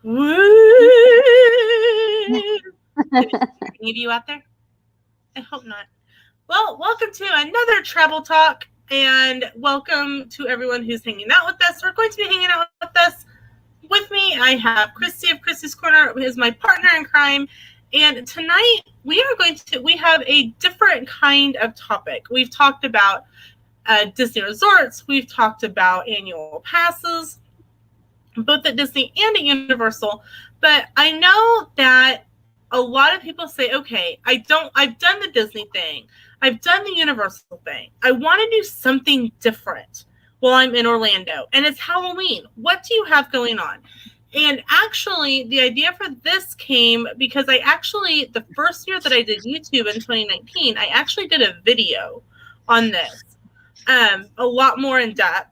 Woo! Any of you out there? I hope not. Well, welcome to another travel talk, and welcome to everyone who's hanging out with us or going to be hanging out with us. With me, I have Christy of Christy's Corner, who is my partner in crime. And tonight we have a different kind of topic. We've talked about Disney resorts. We've talked about annual passes, both at Disney and at Universal. But I know that a lot of people say, okay, I've done the Disney thing. I've done the Universal thing. I want to do something different while I'm in Orlando. And it's Halloween. What do you have going on? And actually, the idea for this came because the first year that I did YouTube in 2019, I actually did a video on this, a lot more in depth.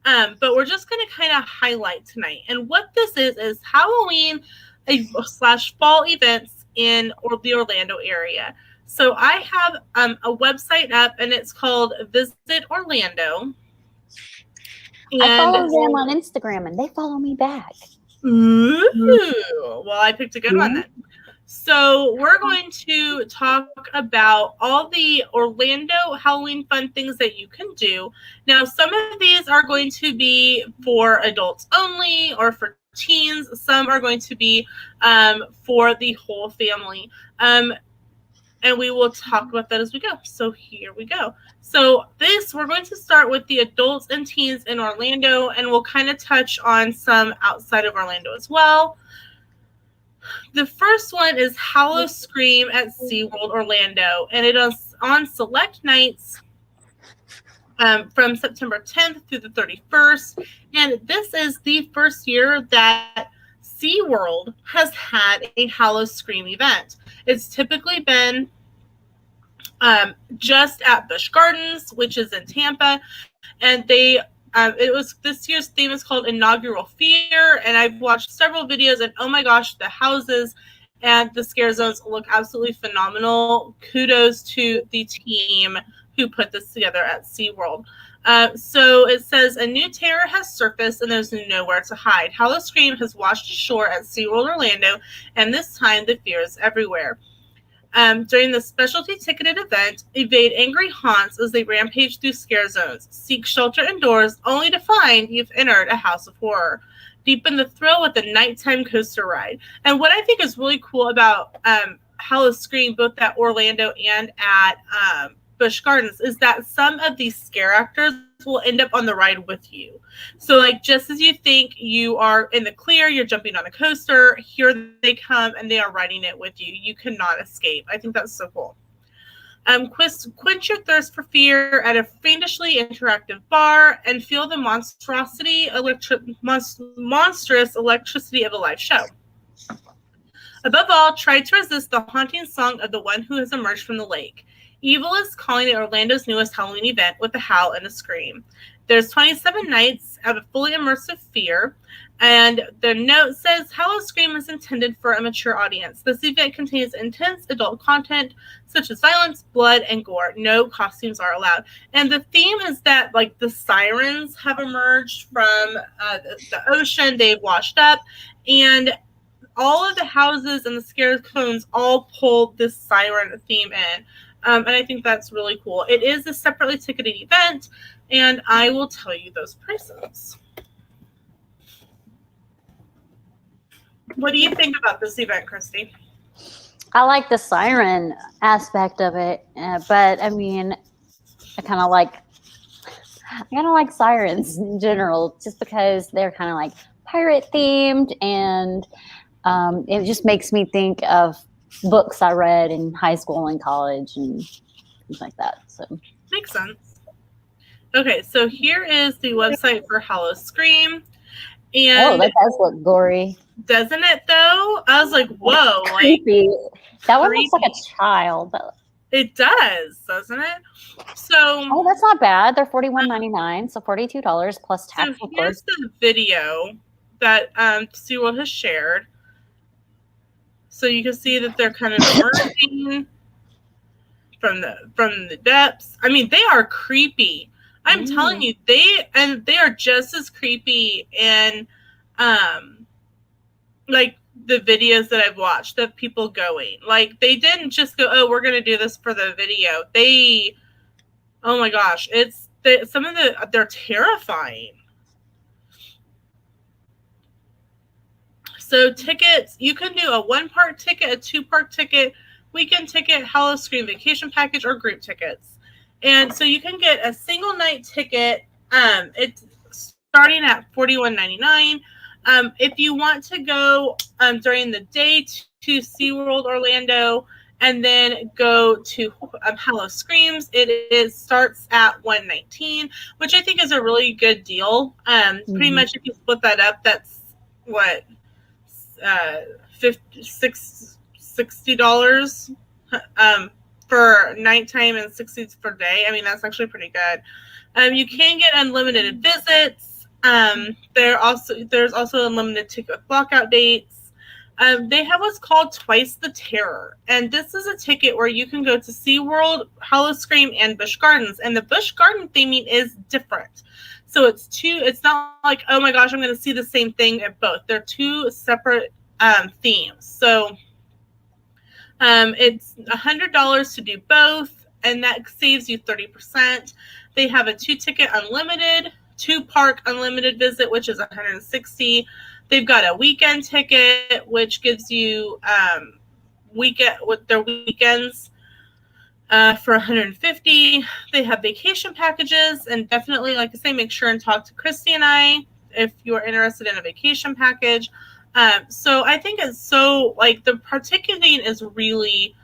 But we're just going to kind of highlight tonight. And what this is Halloween / fall events in the Orlando area. So I have a website up, and it's called Visit Orlando. And I follow them on Instagram, and they follow me back. Ooh, well, I picked a good one then. So we're going to talk about all the Orlando Halloween fun things that you can do. Now, some of these are going to be for adults only or for teens. Some are going to be for the whole family. And we will talk about that as we go. So here we go. So we're going to start with the adults and teens in Orlando, and we'll kind of touch on some outside of Orlando as well. The first one is Howl-O-Scream at SeaWorld Orlando, and it is on select nights from September 10th through the 31st. And this is the first year that SeaWorld has had a Howl-O-Scream event. It's typically been just at Busch Gardens, which is in Tampa, and this year's theme is called Inaugural Fear, and I've watched several videos, and oh my gosh, the houses and the scare zones look absolutely phenomenal. Kudos to the team who put this together at SeaWorld. So it says, a new terror has surfaced and there's nowhere to hide. Howl-O-Scream has washed ashore at SeaWorld Orlando, and this time the fear is everywhere. During the specialty ticketed event, evade angry haunts as they rampage through scare zones. Seek shelter indoors, only to find you've entered a house of horror. Deepen the thrill with the nighttime coaster ride. And what I think is really cool about Howl-O-Scream, both at Orlando and at Busch Gardens, is that some of these scare actors will end up on the ride with you. So like, just as you think you are in the clear, you're jumping on a coaster, here they come and they are riding it with you. You cannot escape. I think that's so cool. Quench your thirst for fear at a fiendishly interactive bar and feel the monstrous electricity of a live show. Above all, try to resist the haunting song of the one who has emerged from the lake. Evil is calling it Orlando's newest Halloween event with a howl and a scream. There's 27 nights of a fully immersive fear, and the note says Howl-O-Scream is intended for a mature audience. This event contains intense adult content such as violence, blood, and gore. No costumes are allowed. And the theme is that like the sirens have emerged from the ocean. They've washed up, and all of the houses and the scare cones all pull this siren theme in. And I think that's really cool. It is a separately ticketed event, and I will tell you those prices. What do you think about this event, Christy? I like the siren aspect of it, but I mean, I kind of like sirens in general, just because they're kind of like pirate themed, and it just makes me think of books I read in high school and college and things like that. So makes sense. Okay, so here is the website for Howl-O-Scream. And that does look gory. Doesn't it though? I was like, whoa, creepy. That one looks like a child. It does, doesn't it? So that's not bad. They're $41.99, so $42 plus tax. So here's the video that SeaWorld has shared. So you can see that they're kind of emerging from the depths. I mean, they are creepy. I'm telling you, they are just as creepy in like the videos that I've watched of people going. Like they didn't just go, oh, we're going to do this for the video. Oh my gosh, they're terrifying. So tickets, you can do a 1-park ticket, a 2-park ticket, weekend ticket, Howl-O-Scream vacation package, or group tickets. And so you can get a single night ticket. It's starting at $41.99. If you want to go during the day to SeaWorld Orlando and then go to Howl-O-Screams, it starts at $119, which I think is a really good deal. Pretty much if you split that up, that's what, $60 for nighttime and $60 per day. I mean, that's actually pretty good. You can get unlimited visits. There's also unlimited ticket with blockout dates. They have what's called Twice the Terror, and this is a ticket where you can go to SeaWorld, Howl-O-Scream, and Busch Gardens, and the Busch Garden theming is different. So it's not like, oh my gosh, I'm going to see the same thing at both. They're two separate themes. So it's $100 to do both, and that saves you 30%. They have a 2-ticket unlimited, 2-park unlimited visit, which is $160. They've got a weekend ticket, which gives you weekend with their weekends for $150. They have vacation packages, and definitely, like I say, make sure and talk to Christy and I if you're interested in a vacation package. So I think it's so, like, the ticketing is really,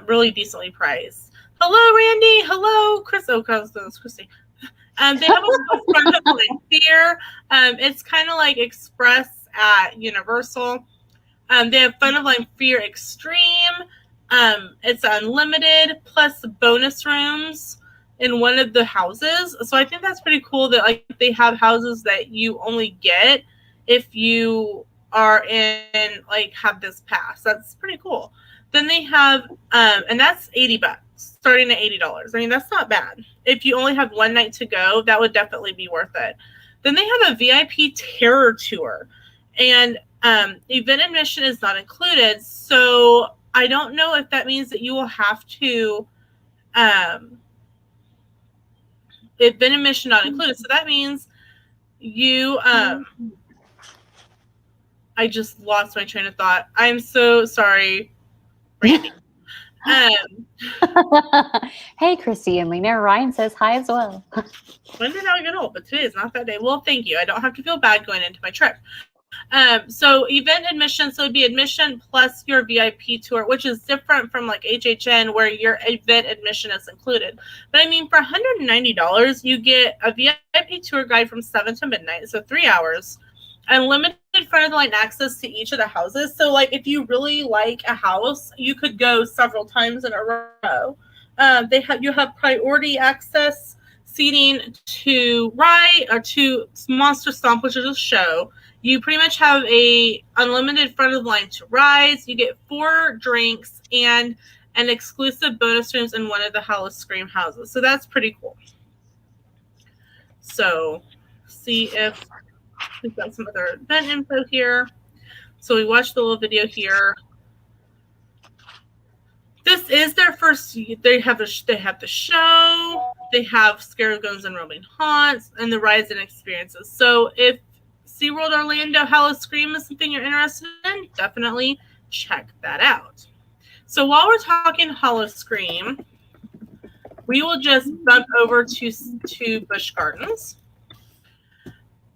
really decently priced. Hello, Randy. Hello, Chris. Oh, it's Christy. They have a front of line fear. It's kind of like Express at Universal. They have Fun of Line Fear Extreme. It's unlimited plus bonus rooms in one of the houses. So I think that's pretty cool that like they have houses that you only get if you are in like have this pass. That's pretty cool. Then they have and that's $80, starting at $80. I mean, that's not bad. If you only have one night to go, that would definitely be worth it. Then they have a VIP terror tour, and event admission is not included. So I don't know if that means that you will have to event admission not included. So that means you I just lost my train of thought. I'm so sorry, Randy. Hey, Christy and Lena. Ryan says hi as well. When did I get old? But today is not that day. Well, thank you. I don't have to feel bad going into my trip. So event admission, so it'd be admission plus your VIP tour, which is different from like HHN where your event admission is included. But I mean, for $190, you get a VIP tour guide from 7 to midnight, so 3 hours, unlimited front of the line access to each of the houses. So like if you really like a house, you could go several times in a row. You have priority access seating to ride or to Monster Stomp, which is a show. You pretty much have a unlimited front of the line to rides. You get 4 drinks and an exclusive bonus rooms in one of the Howl-O-Scream houses. So that's pretty cool. So see if we've got some other event info here. So we watched the little video here. This is their first. They have the show. They have Scare Goes and Roaming Haunts and the rides and experiences. So if SeaWorld Orlando Howl-O-Scream is something you're interested in, definitely check that out. So while we're talking Howl-O-Scream, we will just bump over to Busch Gardens.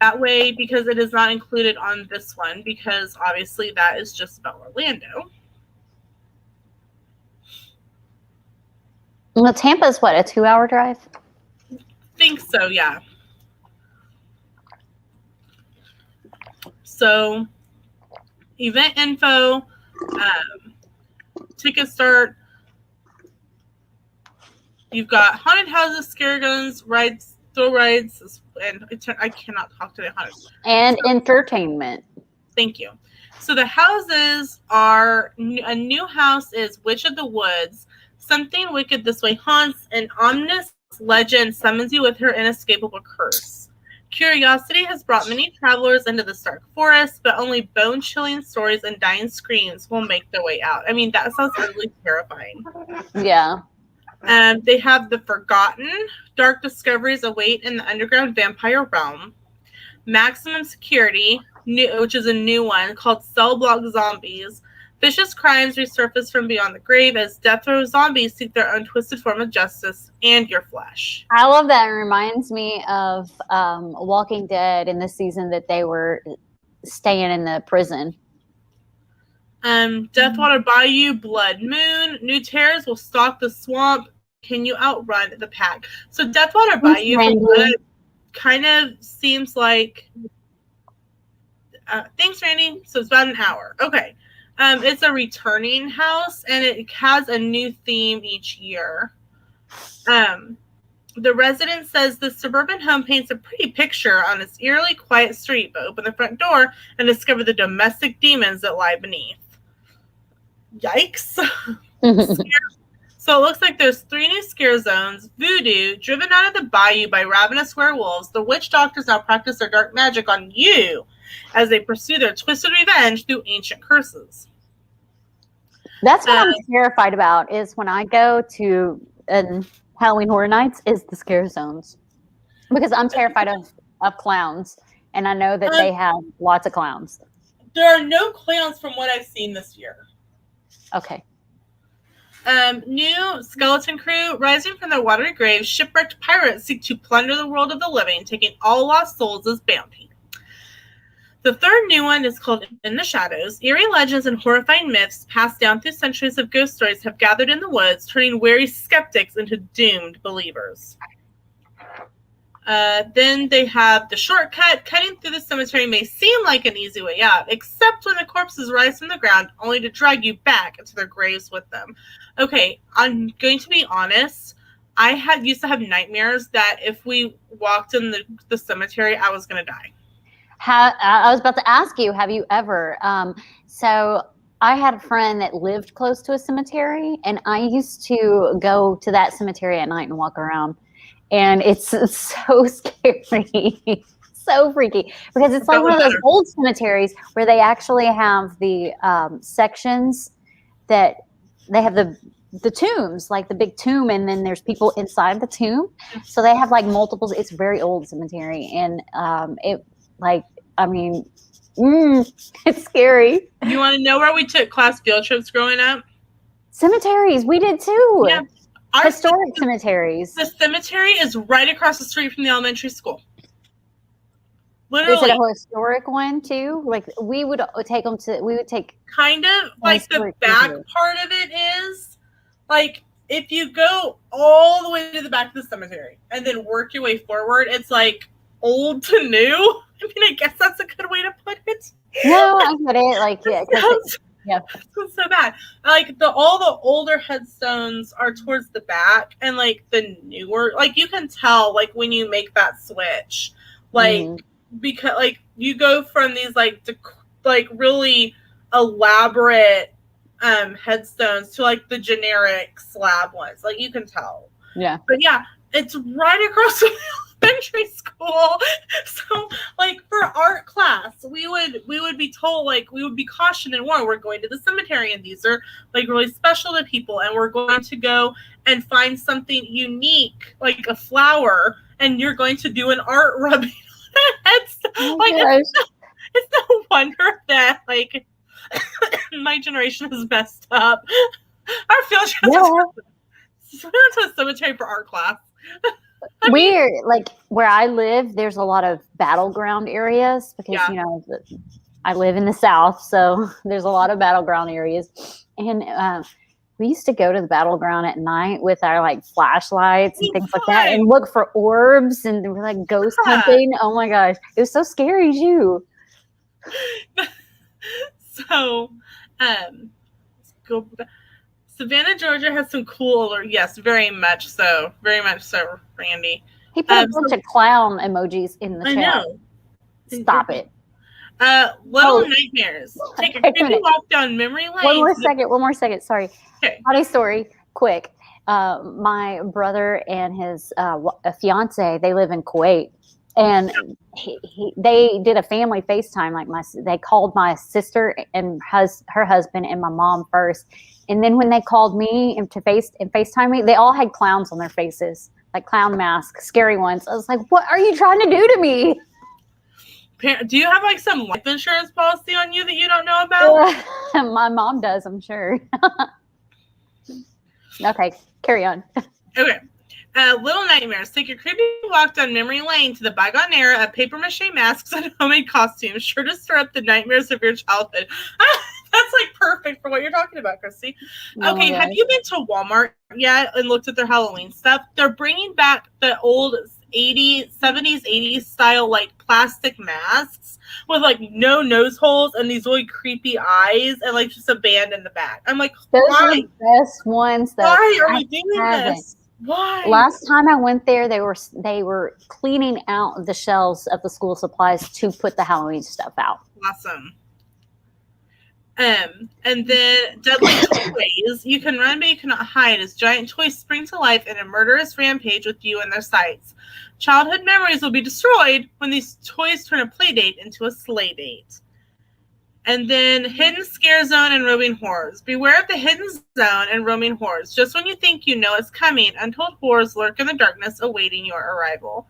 That way, because it is not included on this one, because obviously that is just about Orlando. Well, Tampa's what, a 2-hour drive? Think so, yeah. So, event info, ticket start. You've got haunted houses, scare guns, rides, thrill rides, and I cannot talk today. And entertainment. Thank you. So the houses are, a new house is Witch of the Woods. Something wicked this way haunts, an ominous legend summons you with her inescapable curse. Curiosity has brought many travelers into the dark forest, but only bone-chilling stories and dying screams will make their way out. I mean, that sounds really terrifying. Yeah. They have the Forgotten. Dark discoveries await in the underground vampire realm. Maximum Security, which is a new one, called Cell Block Zombies. Vicious crimes resurface from beyond the grave as death row zombies seek their own twisted form of justice and your flesh. I love that. It reminds me of Walking Dead in the season that they were staying in the prison. Deathwater Bayou, Blood Moon. New terrors will stalk the swamp. Can you outrun the pack? So Deathwater Bayou kind of seems like... thanks, Randy. So it's about an hour. Okay. It's a returning house, and it has a new theme each year. The resident says the suburban home paints a pretty picture on its eerily quiet street, but open the front door and discover the domestic demons that lie beneath. Yikes. So it looks like there's 3 new scare zones. Voodoo, driven out of the bayou by ravenous werewolves, the witch doctors now practice their dark magic on you as they pursue their twisted revenge through ancient curses. That's what I'm terrified about, is when I go to Halloween Horror Nights, is the scare zones. Because I'm terrified of clowns, and I know that they have lots of clowns. There are no clowns from what I've seen this year. Okay. New skeleton crew. Rising from their watery graves, shipwrecked pirates seek to plunder the world of the living, taking all lost souls as bounty. The third new one is called In the Shadows. Eerie legends and horrifying myths passed down through centuries of ghost stories have gathered in the woods, turning wary skeptics into doomed believers. Then they have The Shortcut. Cutting through the cemetery may seem like an easy way out, except when the corpses rise from the ground, only to drag you back into their graves with them. Okay, I'm going to be honest. I used to have nightmares that if we walked in the cemetery, I was going to die. I was about to ask you, have you ever? So I had a friend that lived close to a cemetery, and I used to go to that cemetery at night and walk around. And it's so scary, so freaky, because it's like one of those old cemeteries where they actually have the sections that they have the tombs, like the big tomb, and then there's people inside the tomb. So they have like multiples. It's a very old cemetery, and it's scary. You want to know where we took class field trips growing up? Cemeteries. We did too. Yeah. Historic cemeteries. The cemetery is right across the street from the elementary school. Literally. Is it a historic one too? Like we would take kind of like the back part of it is like if you go all the way to the back of the cemetery and then work your way forward, it's like old to new. I mean, I guess that's a good way to put it. No, I get it. Like, yeah. It's so bad. Like all the older headstones are towards the back, and like the newer, like you can tell, like when you make that switch, like because like you go from these like really elaborate headstones to like the generic slab ones. Like you can tell. Yeah. But yeah, it's right across the elementary school. So like for art class we would be told, like we would be cautioned and warned, we're going to the cemetery and these are like really special to people, and we're going to go and find something unique like a flower, and you're going to do an art rubbing on it. Like it's no wonder that like my generation is messed up. Our field trips we went to a cemetery for art class. Weird. Like where I live, there's a lot of battleground areas because you know I live in the South, so there's a lot of battleground areas. And we used to go to the battleground at night with our like flashlights and things like that, and look for orbs, and we're like ghost hunting. Oh my gosh, it was so scary too. So, go back. Savannah, Georgia has some cool, yes, very much so, Randy. He put a bunch of clown emojis in the chat. I know. Stop it. Little Nightmares. Take a creepy walk down memory lane. One more second. Sorry. Okay. Funny story, quick. My brother and his fiance, they live in Kuwait. And they did a family FaceTime. Like they called my sister and her husband and my mom first, and then when they called me and FaceTime me, they all had clowns on their faces, like clown masks, scary ones. I was like, "What are you trying to do to me?" Do you have like some life insurance policy on you that you don't know about? My mom does, I'm sure. Okay, carry on. Okay. Little Nightmares. Take a creepy walk down memory lane to the bygone era of papier-mâché masks and homemade costumes, sure to stir up the nightmares of your childhood. That's like perfect for what you're talking about, Christy. Okay, have you been to Walmart yet and looked at their Halloween stuff? They're bringing back the old 70s, 80s style like plastic masks with like no nose holes and these really creepy eyes and like just a band in the back. I'm like, those are the best ones. Why are we doing this? Why? Last time I went there, they were cleaning out the shelves of the school supplies to put the Halloween stuff out. Awesome. And then Deadly Toys. You can run, but you cannot hide as giant toys spring to life in a murderous rampage with you in their sights. Childhood memories will be destroyed when these toys turn a play date into a sleigh date. And then Hidden Scare Zone and Roaming Horrors. Beware of the hidden zone and roaming horrors. Just when you think you know it's coming, untold horrors lurk in the darkness awaiting your arrival.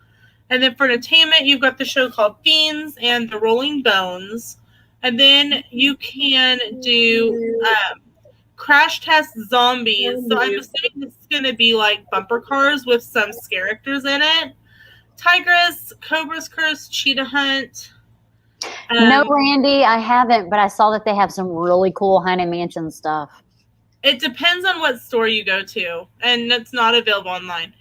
And then for entertainment, you've got the show called Fiends and The Rolling Bones. And then you can do Crash Test Zombies. So I'm assuming this is going to be like bumper cars with some characters in it. Tigress, Cobra's Curse, Cheetah Hunt. No, Randy, I haven't, but I saw that they have some really cool Haunted Mansion stuff. It depends on what store you go to, and it's not available online.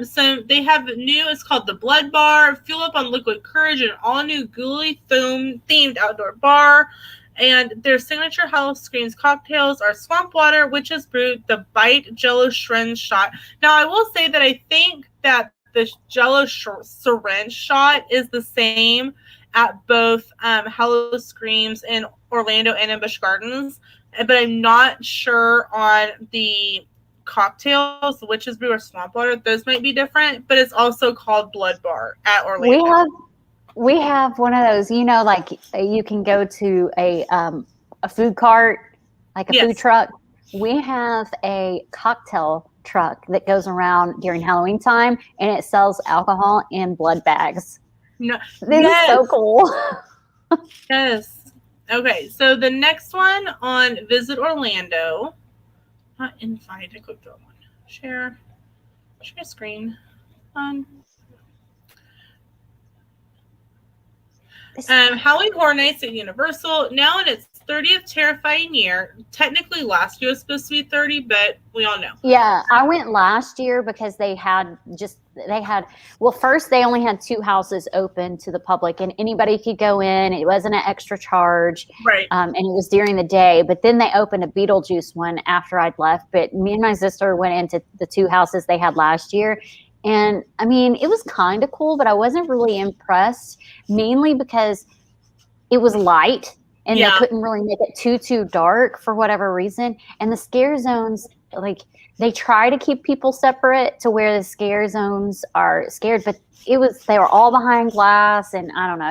So they have new, it's called the Blood Bar, fuel up on liquid courage, an all-new ghouly themed outdoor bar. And their signature Halloween cocktails are Swamp Water, Witch's Brew, the Bite Jello Syringe Shot. Now, I will say that I think that the Jello Syringe Shot is the same at both Hallow Screams in Orlando and in Busch Gardens, but I'm not sure on the cocktails, the Witch's Brew or Swamp Water. Those might be different, but it's also called Blood Bar at Orlando. We have one of those, you know, like you can go to a food cart, like a food truck. We have a cocktail truck that goes around during Halloween time, and it sells alcohol in blood bags. No, this is so cool. Yes. Okay, so the next one on Visit Orlando. Not invite. I clicked on one. Share screen. Halloween Horror Nights at Universal, now in its 30th terrifying year. Technically last year was supposed to be 30, but we all know. Yeah, I went last year because first they only had 2 houses open to the public and anybody could go in. It wasn't an extra charge. Right. And it was during the day, but then they opened a Beetlejuice one after I'd left. But me and my sister went into the 2 houses they had last year. And I mean, it was kind of cool, but I wasn't really impressed, mainly because it was light and they couldn't really make it too dark for whatever reason. And the scare zones, like they try to keep people separate to where the scare zones are scared, but they were all behind glass. And I don't know.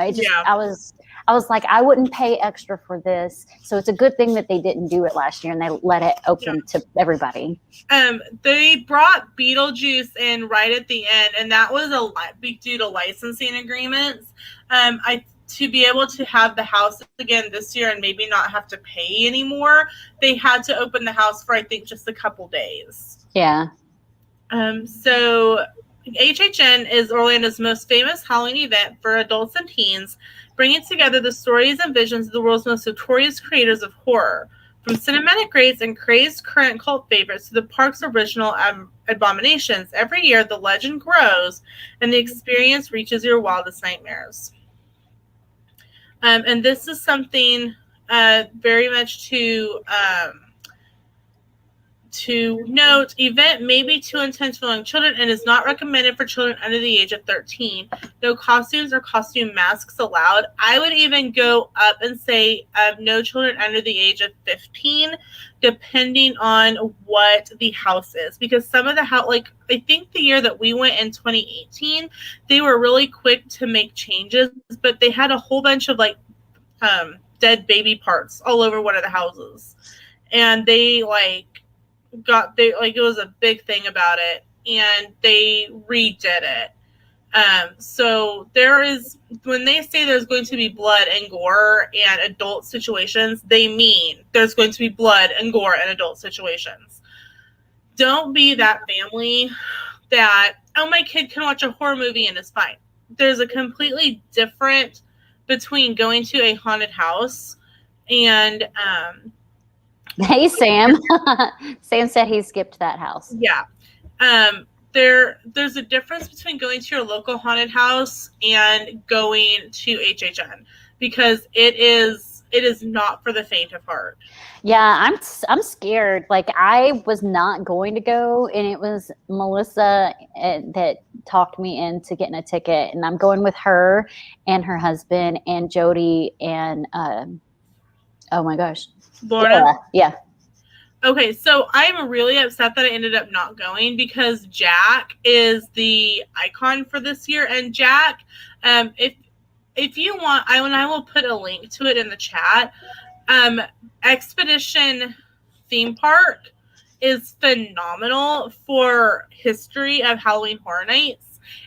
I was like, I wouldn't pay extra for this. So it's a good thing that they didn't do it last year and they let it open to everybody. They brought Beetlejuice in right at the end, and that was due to licensing agreements. To be able to have the house again this year and maybe not have to pay anymore, they had to open the house for, I think, just a couple days. Yeah. So HHN is Orlando's most famous Halloween event for adults and teens, bringing together the stories and visions of the world's most notorious creators of horror. From cinematic greats and crazed current cult favorites to the park's original abominations, every year the legend grows and the experience reaches your wildest nightmares. And this is something very much to To note, event may be too intense for young children and is not recommended for children under the age of 13. No costumes or costume masks allowed. I would even go up and say no children under the age of 15, depending on what the house is. Because some of the house, like I think the year that we went in 2018, they were really quick to make changes, but they had a whole bunch of like dead baby parts all over one of the houses. And they it was a big thing about it, and they redid it. So there is, when they say there's going to be blood and gore and adult situations, they mean there's going to be blood and gore and adult situations. Don't be that family that, oh, my kid can watch a horror movie and it's fine. There's a completely different between going to a haunted house and Hey, Sam. Sam said he skipped that house. Yeah. There's a difference between going to your local haunted house and going to HHN, because it is not for the faint of heart. Yeah, I'm scared. Like, I was not going to go, and it was Melissa that talked me into getting a ticket, and I'm going with her and her husband and Jody and oh my gosh, Laura. Yeah. Okay, so I'm really upset that I ended up not going, because Jack is the icon for this year. And Jack, if you want, I will put a link to it in the chat. Expedition Theme Park is phenomenal for history of Halloween Horror Nights.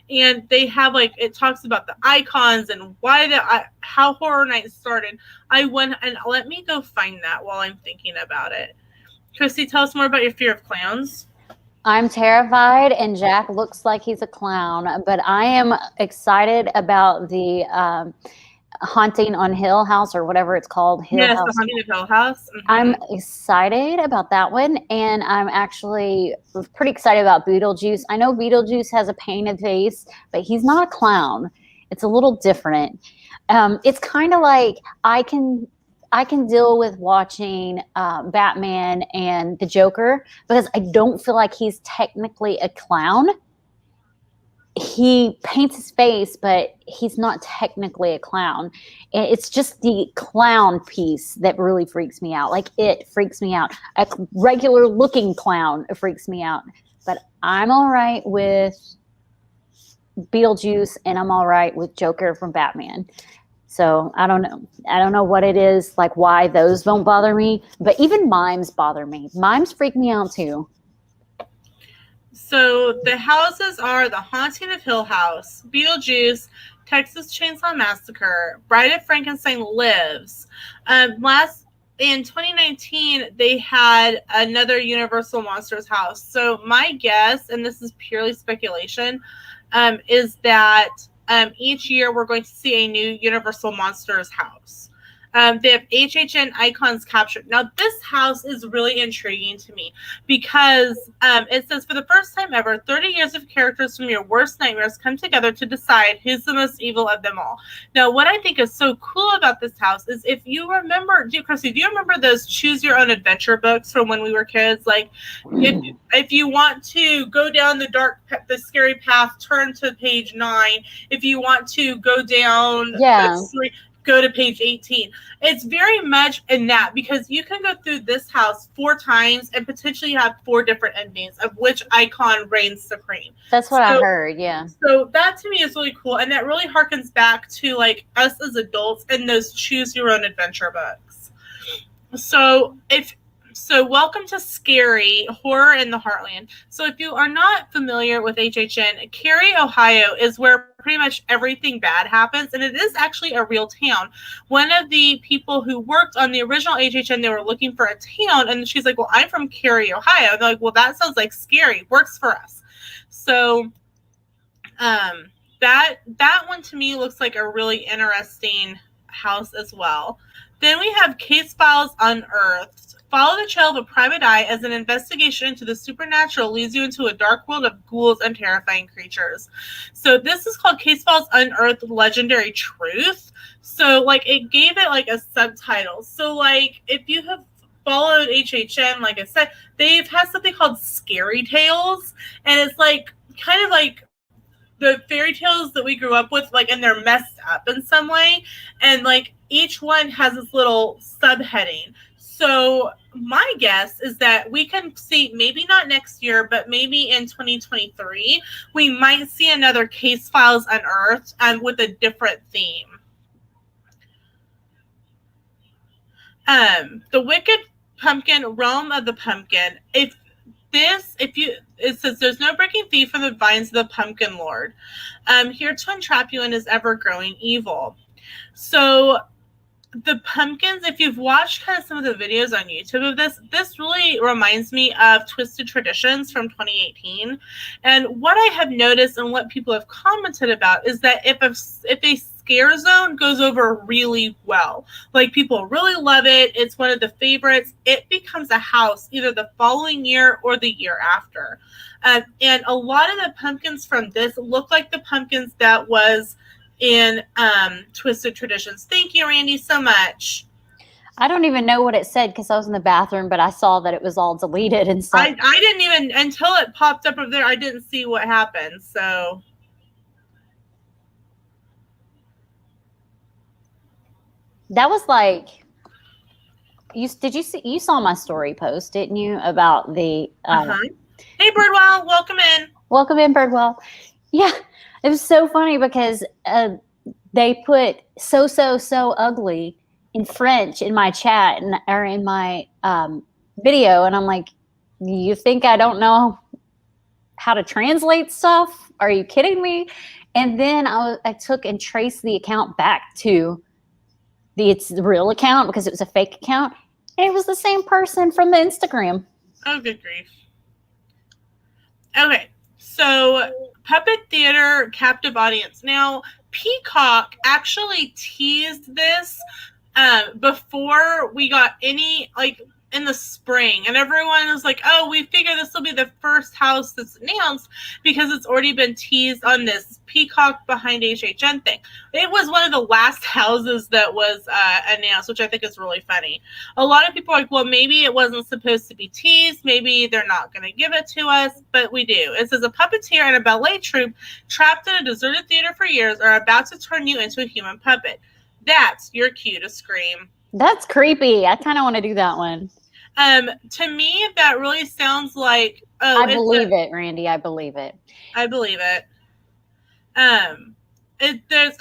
And they have, like, it talks about the icons and how Horror Nights started. I went, and let me go find that while I'm thinking about it. Christy, tell us more about your fear of clowns. I'm terrified, and Jack looks like he's a clown, but I am excited about the Haunting on Hill House, or whatever it's called. Yes, the Haunting of Hill House. Mm-hmm. I'm excited about that one, and I'm actually pretty excited about Beetlejuice. I know Beetlejuice has a painted face, but he's not a clown. It's a little different. It's kind of like I can deal with watching Batman and the Joker, because I don't feel like he's technically a clown. He paints his face, but he's not technically a clown. It's just the clown piece that really freaks me out. Like, it freaks me out. A regular looking clown freaks me out. But I'm all right with Beetlejuice, and I'm all right with Joker from Batman. So I don't know. I don't know what it is, like why those don't bother me. But even mimes bother me. Mimes freak me out too. So the houses are the Haunting of Hill House, Beetlejuice, Texas Chainsaw Massacre, Bride of Frankenstein Lives. In 2019, they had another Universal Monsters house. So my guess, and this is purely speculation, is that each year we're going to see a new Universal Monsters house. They have HHN icons captured. Now, this house is really intriguing to me, because it says, for the first time ever, 30 years of characters from your worst nightmares come together to decide who's the most evil of them all. Now, what I think is so cool about this house is, if you remember, Chrissy, do you remember those choose your own adventure books from when we were kids? Like, if you want to go down the scary path, turn to page 9. If you want to go down go to page 18. It's very much in that, because you can go through this house 4 times and potentially have 4 different endings of which icon reigns supreme. That's what I heard, yeah. So that to me is really cool, and that really harkens back to, like, us as adults and those choose your own adventure books. So welcome to Scary Horror in the Heartland. So if you are not familiar with HHN, Cary, Ohio is where pretty much everything bad happens, and it is actually a real town. One of the people who worked on the original HHN, they were looking for a town, and she's like, well, I'm from Cary, Ohio. They're like, well, that sounds like scary. Works for us. So that one to me looks like a really interesting house as well. Then we have Case Files Unearthed. Follow the trail of a private eye as an investigation into the supernatural leads you into a dark world of ghouls and terrifying creatures. So this is called Case Files Unearthed Legendary Truth. So, like, it gave it, like, a subtitle. So, like, if you have followed HHN, like I said, they've had something called Scary Tales, and it's like kind of like the fairy tales that we grew up with, like, and they're messed up in some way, and like each one has this little subheading. So my guess is that we can see, maybe not next year, but maybe in 2023, we might see another Case Files Unearthed with a different theme. The Wicked Pumpkin, Realm of the Pumpkin. It says there's no breaking free from the vines of the Pumpkin Lord. Here to entrap you in his ever-growing evil. So the pumpkins, if you've watched kind of some of the videos on YouTube of this really reminds me of Twisted Traditions from 2018. And what I have noticed and what people have commented about is that if a scare zone goes over really well, like people really love it, it's one of the favorites, it becomes a house either the following year or the year after. And a lot of the pumpkins from this look like the pumpkins that was in Twisted Traditions. Thank you, Randy, so much. I don't even know what it said because I was in the bathroom, but I saw that it was all deleted and stuff. I didn't even, until it popped up over there, I didn't see what happened. So that was like, you saw my story post, didn't you, about the Hey Birdwell, welcome in. Welcome in, Birdwell. Yeah. It was so funny because they put so ugly in French in my chat or in my video. And I'm like, you think I don't know how to translate stuff? Are you kidding me? And then I took and traced the account back to it's the real account because it was a fake account. And it was the same person from the Instagram. Oh, good grief. Okay. So Puppet Theater Captive Audience. Now, Peacock actually teased this before we got any, like, in the spring. And everyone was like, oh, we figure this will be the first house that's announced because it's already been teased on this Peacock behind HHN thing. It was one of the last houses that was announced, which I think is really funny. A lot of people are like, well, maybe it wasn't supposed to be teased. Maybe they're not going to give it to us, but we do. It says a puppeteer and a ballet troupe trapped in a deserted theater for years are about to turn you into a human puppet. That's your cue to scream. That's creepy. I kind of want to do that one. To me, that really sounds like. Oh, I believe it, Randy. I believe it. I believe it. There's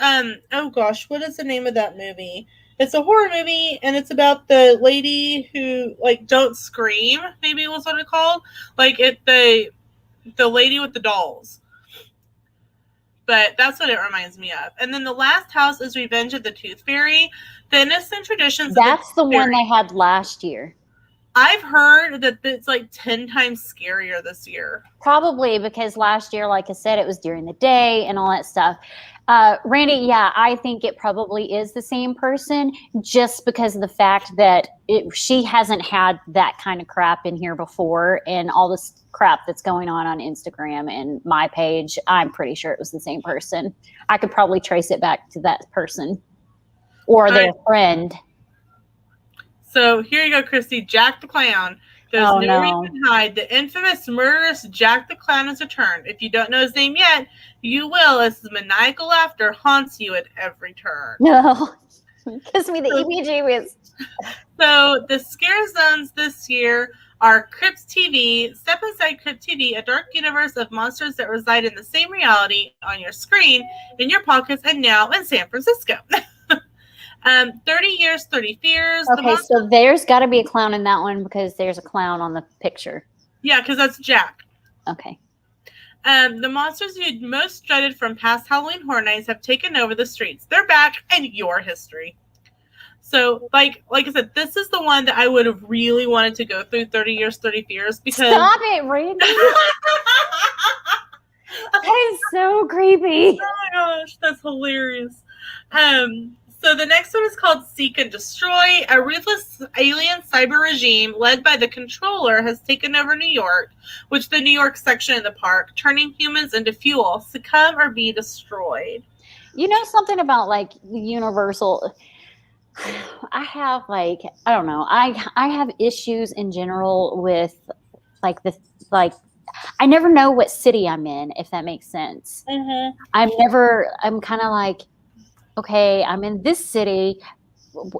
oh gosh, what is the name of that movie? It's a horror movie, and it's about the lady who, like, don't scream. Maybe was what it's called. Like the lady with the dolls. But that's what it reminds me of. And then the last house is Revenge of the Tooth Fairy. The Innocent Traditions. That's the one they had last year. I've heard that it's like 10 times scarier this year. Probably because last year, like I said, it was during the day and all that stuff. Randy, yeah, I think it probably is the same person just because of the fact that she hasn't had that kind of crap in here before and all this crap that's going on Instagram and my page. I'm pretty sure it was the same person. I could probably trace it back to that person or their friend. So here you go, Christy. Jack the Clown. There's no reason to hide. The infamous murderous Jack the Clown has returned. If you don't know his name yet, you will, as his maniacal laughter haunts you at every turn. No. Gives me the EBGBs. So the scare zones this year are Crypt TV, Step Inside Crypt TV, a dark universe of monsters that reside in the same reality on your screen, in your pockets, and now in San Francisco. 30 Years, 30 Fears. Okay, so there's got to be a clown in that one because there's a clown on the picture. Yeah, because that's Jack. Okay. The monsters you'd most dreaded from past Halloween Horror Nights have taken over the streets. They're back, and your history. So, like I said, this is the one that I would have really wanted to go through, 30 Years, 30 Fears, because... Stop it, Randy! That is so creepy. Oh my gosh, that's hilarious. So the next one is called Seek and Destroy. A ruthless alien cyber regime led by the Controller has taken over New York, which the New York section of the park, turning humans into fuel. Succumb or be destroyed. You know something about, like, the Universal... I have like, I don't know. I have issues in general with like like I never know what city I'm in, if that makes sense. Mm-hmm. I'm kind of like, okay, I'm in this city.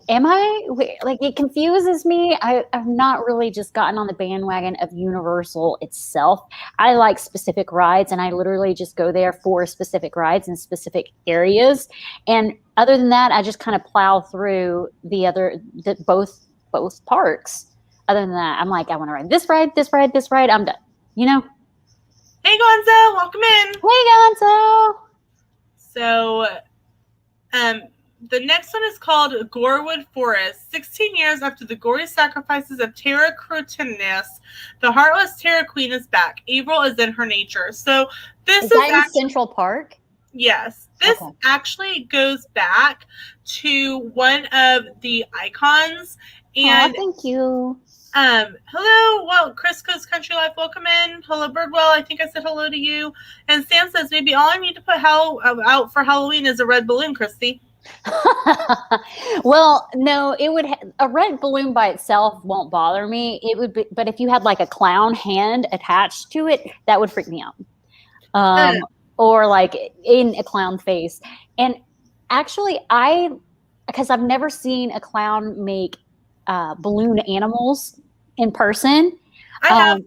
Am I like, it confuses me. I've not really just gotten on the bandwagon of Universal itself. I like specific rides, and I literally just go there for specific rides in specific areas. And other than that, I just kind of plow through both parks. Other than that, I'm like, I want to ride this ride, this ride, this ride. I'm done. You know? Hey, Gonzo, welcome in. Hey, Gonzo. So, the next one is called Gorewood Forest. 16 years after the gory sacrifices of Terra Crutinus, the heartless Terra Queen is back. Evil is in her nature. So this is that in Central Park? Yes. This actually goes back to one of the icons. And thank you. Hello, well, Chris Coast Country Life, welcome in. Hello, Birdwell, I think I said hello to you. And Sam says, maybe all I need to put out for Halloween is a red balloon, Christy. Well, no, it would a red balloon by itself won't bother me. It would be, but if you had like a clown hand attached to it, that would freak me out. Or like in a clown face. And actually, because I've never seen a clown make balloon animals in person. I have.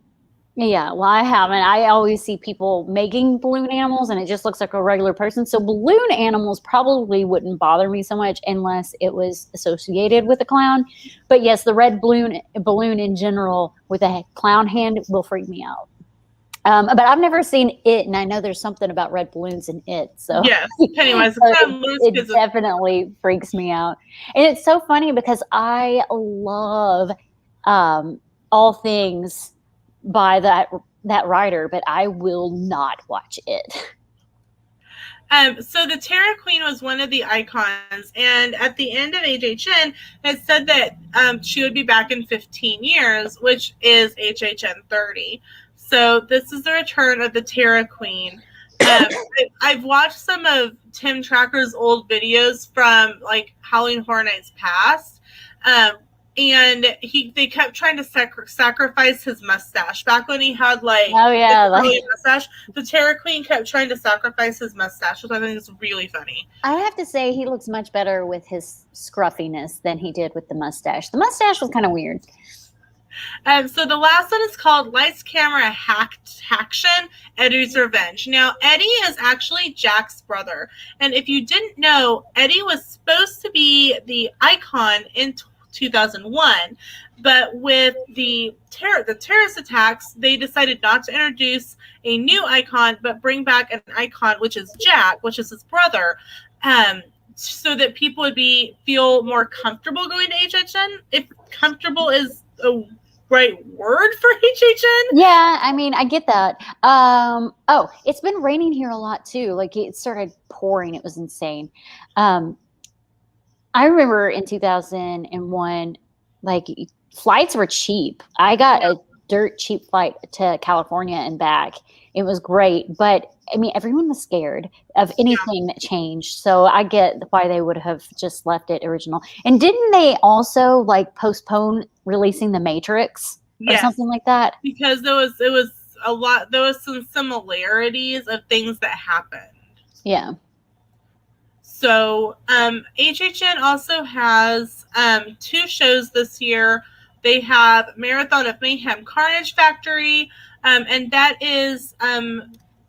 Yeah, well, I haven't. I always see people making balloon animals, and it just looks like a regular person. So balloon animals probably wouldn't bother me so much unless it was associated with a clown. But yes, the red balloon in general with a clown hand will freak me out. But I've never seen it, and I know there's something about red balloons in it. So yes, Pennywise, so it definitely freaks me out. And it's so funny because I love all things by that writer, but I will not watch it. So the Terra Queen was one of the icons, and at the end of HHN, it said that she would be back in 15 years, which is HHN 30. So this is the return of the Terra Queen. I've watched some of Tim Tracker's old videos from like Halloween Horror Nights past, and they kept trying to sacrifice his mustache. Back when he had like mustache, the Terra Queen kept trying to sacrifice his mustache, which I think is really funny. I have to say he looks much better with his scruffiness than he did with the mustache. The mustache was kind of weird. So the last one is called Lights, Camera, Haction, Eddie's Revenge. Now, Eddie is actually Jack's brother. And if you didn't know, Eddie was supposed to be the icon in 2001. But with the terrorist attacks, they decided not to introduce a new icon, but bring back an icon, which is Jack, which is his brother, so that people would feel more comfortable going to HHN. If comfortable is a right word for HHN. Yeah, I mean, I get that. It's been raining here a lot too. Like it started pouring. It was insane. I remember in 2001, like flights were cheap. I got a dirt cheap flight to California and back. It was great, but I mean, everyone was scared of anything that changed. So I get why they would have just left it original. And didn't they also like postpone releasing The Matrix or something like that? Because there was some similarities of things that happened. Yeah. So HHN also has 2 shows this year. They have Marathon of Mayhem Carnage Factory, and that is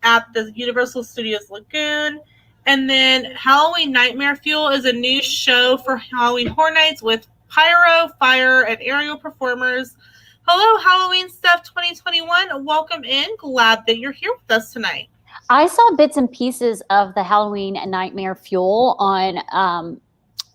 at the Universal Studios Lagoon. And then Halloween Nightmare Fuel is a new show for Halloween Horror Nights with pyro, fire, and aerial performers. Hello, Halloween Stuff 2021. Welcome in. Glad that you're here with us tonight. I saw bits and pieces of the Halloween Nightmare Fuel on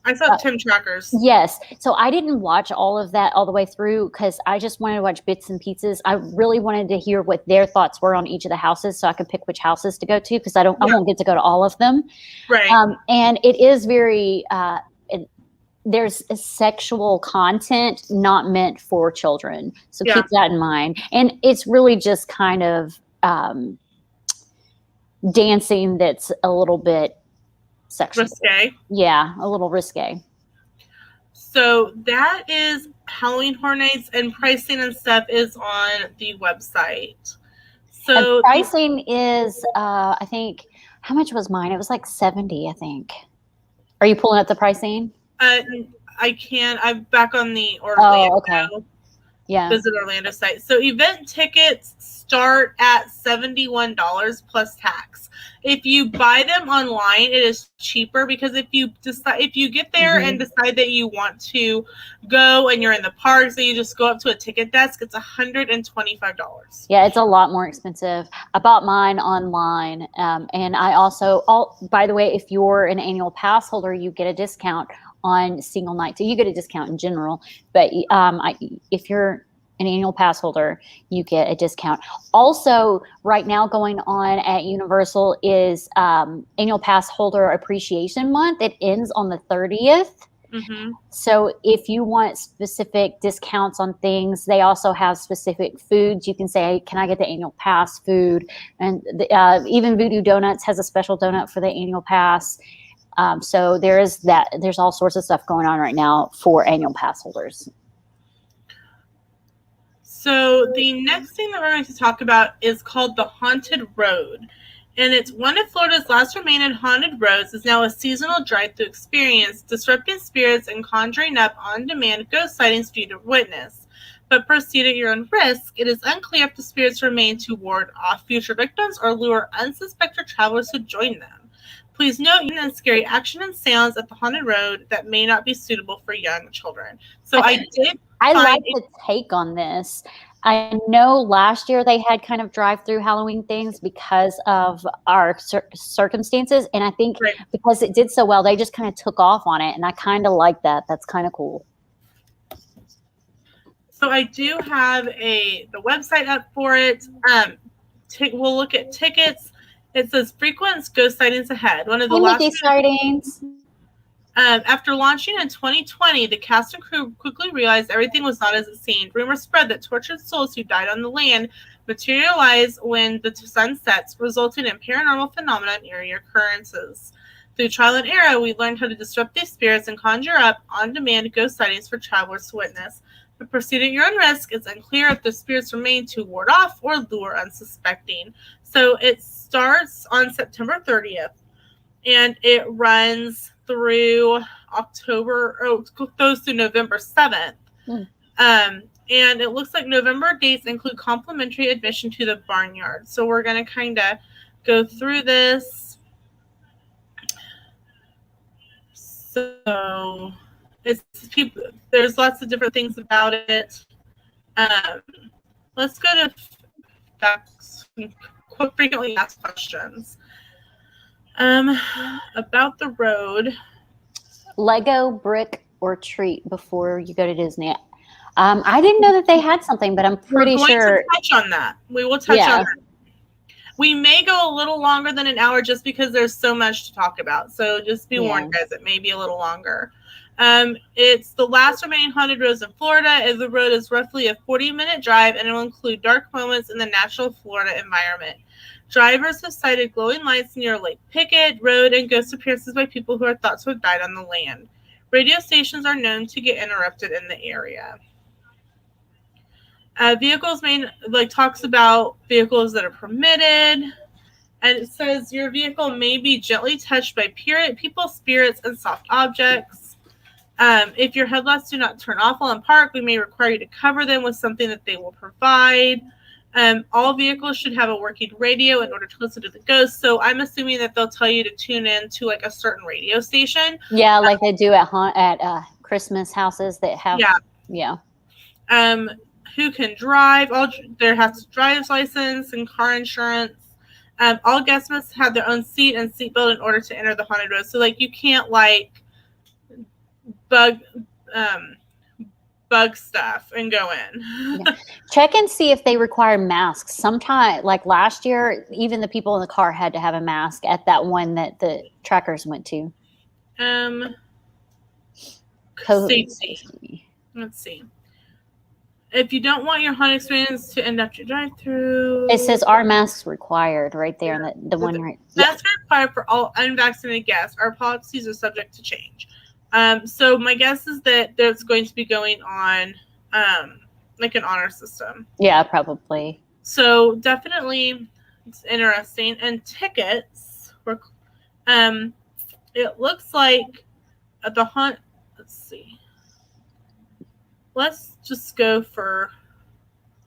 I saw Tim Tracker's. Yes. So I didn't watch all of that all the way through because I just wanted to watch bits and pieces. I really wanted to hear what their thoughts were on each of the houses so I could pick which houses to go to because I won't get to go to all of them. Right. And it is very there's a sexual content not meant for children. So keep that in mind. And it's really just kind of dancing that's a little bit sexual. Risque. Yeah, a little risque. So that is Halloween Horror Nights, and pricing and stuff is on the website. So and pricing is, I think, how much was mine? It was like 70, I think. Are you pulling up the pricing? I can. I'm back on the Orlando. Oh, okay. Yeah. Visit Orlando site. So event tickets start at $71 plus tax. If you buy them online, it is cheaper, because if you get there and decide that you want to go and you're in the park, so you just go up to a ticket desk, it's $125. Yeah, it's a lot more expensive. I bought mine online, and I also, by the way, if you're an annual pass holder, you get a discount on single night. So you get a discount in general, but if you're an annual pass holder, you get a discount. Also, right now going on at Universal is annual pass holder appreciation month. It ends on the 30th. So if you want specific discounts on things, they also have specific foods. You can say, can I get the annual pass food? And even Voodoo Donuts has a special donut for the annual pass. So there's all sorts of stuff going on right now for annual pass holders. So the next thing that we're going to talk about is called the Haunted Road. And it's one of Florida's last remaining haunted roads, is now a seasonal drive-through experience, disrupting spirits and conjuring up on-demand ghost sightings for you to witness. But proceed at your own risk. It is unclear if the spirits remain to ward off future victims or lure unsuspected travelers who join them. Please note, and scary action and sounds at the haunted road that may not be suitable for young children. So I like the take on this. I know last year they had kind of drive-through Halloween things because of our circumstances, and I think because it did so well, they just kind of took off on it, and I kind of like that. That's kind of cool. So I do have the website up for it. We'll look at tickets. It says frequent ghost sightings ahead. One of the last sightings. After launching in 2020, the cast and crew quickly realized everything was not as it seemed. Rumors spread that tortured souls who died on the land materialize when the sun sets, resulting in paranormal phenomena and eerie occurrences. Through trial and error, we learned how to disrupt these spirits and conjure up on-demand ghost sightings for travelers to witness. But proceed at your own risk. It's unclear if the spirits remain to ward off or lure unsuspecting. So it starts on September 30th, and it runs through goes through November 7th. And it looks like November dates include complimentary admission to the barnyard. So we're going to kind of go through this. So there's lots of different things about it. Let's go to facts, frequently asked questions. About the road. Lego, brick, or treat before you go to Disney. I didn't know that they had something, but I'm pretty sure. We're going to touch on that. We will touch on that. We may go a little longer than an hour just because there's so much to talk about. So just be warned, guys, it may be a little longer. It's the last remaining haunted roads in Florida, and the road is roughly a 40-minute drive, and it will include dark moments in the natural Florida environment. Drivers have cited glowing lights near Lake Pickett Road and ghost appearances by people who are thought to have died on the land. Radio stations are known to get interrupted in the area. Vehicles talks about vehicles that are permitted, and it says your vehicle may be gently touched by people, spirits, and soft objects. If your headlights do not turn off while in park, we may require you to cover them with something that they will provide. All vehicles should have a working radio in order to listen to the ghosts. So I'm assuming that they'll tell you to tune in to like a certain radio station. Yeah, like they do at Christmas houses that have. Yeah. Who can drive? There has a driver's license and car insurance. All guests must have their own seat and seatbelt in order to enter the haunted road. So you can't bug stuff and go in. Yeah. Check and see if they require masks. Sometime, like last year, even the people in the car had to have a mask at that one that the trackers went to. Safety. Let's see. If you don't want your haunted experience to end up your drive-through, it says "Are masks required?" right there. The one right. Masks are required for all unvaccinated guests. Our policies are subject to change. So my guess is that there's going to be going on like an honor system. Yeah, probably. So definitely it's interesting. And tickets were it looks like the hunt, let's see. Let's just go for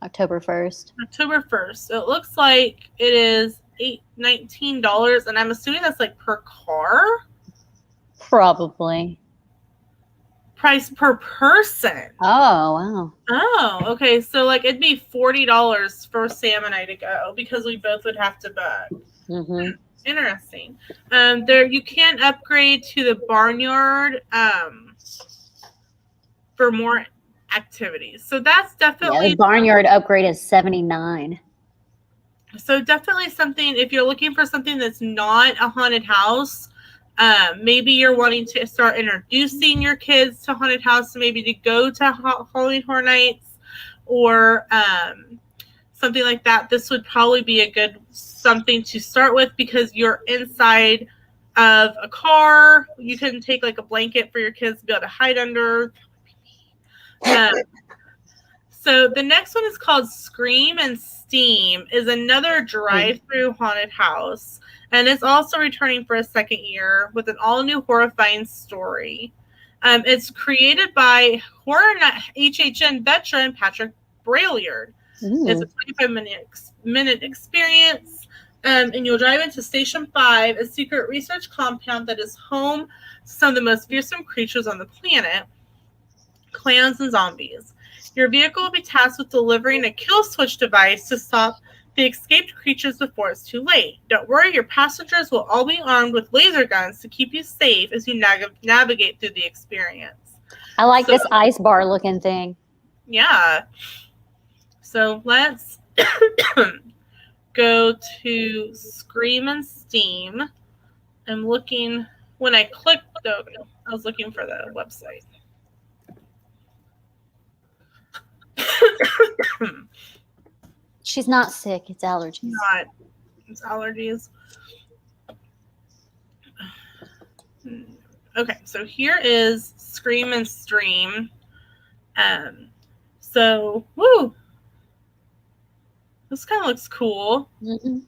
October 1st. October 1st. It looks like it is $19, and I'm assuming that's like per car? Probably. Price per person. Oh, wow. Oh, okay. So like it'd be $40 for Sam and I to go because we both would have to book. Mm-hmm. Interesting. There you can upgrade to the barnyard for more activities. So that's definitely the barnyard upgrade is $79. So definitely something, if you're looking for something that's not a haunted house, maybe you're wanting to start introducing your kids to haunted house, maybe to go to Halloween Horror Nights or something like that. This would probably be a good something to start with because you're inside of a car. You can take like a blanket for your kids to be able to hide under. So the next one is called Scream and Steam, is another drive-through haunted house, and it's also returning for a second year with an all-new horrifying story. It's created by Horror HHN veteran Patrick Braillard. It's a 25-minute experience, and you'll drive into Station 5, a secret research compound that is home to some of the most fearsome creatures on the planet, clowns and zombies. Your vehicle will be tasked with delivering a kill switch device to stop the escaped creatures before it's too late. Don't worry, your passengers will all be armed with laser guns to keep you safe as you navigate through the experience. I like this ice bar looking thing. Yeah. So let's go to Scream and Steam. I'm looking, when I clicked, I was looking for the website. She's not sick. It's allergies. It's allergies. Okay, so here is Scream and Stream. So, woo! This kind of looks cool. Mm-hmm.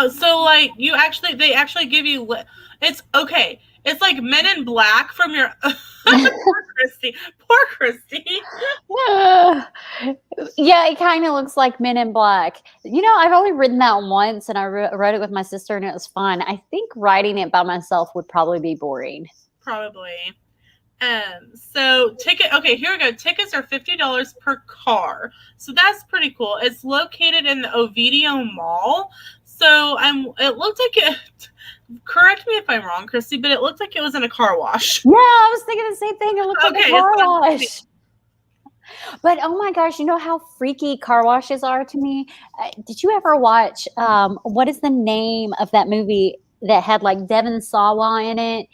So like they actually give you. It's okay. It's like Men in Black from your. Poor Christy. Poor Christy. Yeah, it kind of looks like Men in Black. You know, I've only written that once, and I wrote it with my sister, and it was fun. I think writing it by myself would probably be boring. Probably. So okay, here we go. Tickets are $50 per car. So that's pretty cool. It's located in the Ovidio Mall. So it looked like it, correct me if I'm wrong, Christy, but it looked like it was in a car wash. Yeah, I was thinking the same thing. It looked like a car wash. But oh my gosh, you know how freaky car washes are to me? Did you ever watch, what is the name of that movie that had like Devon Sawa in it?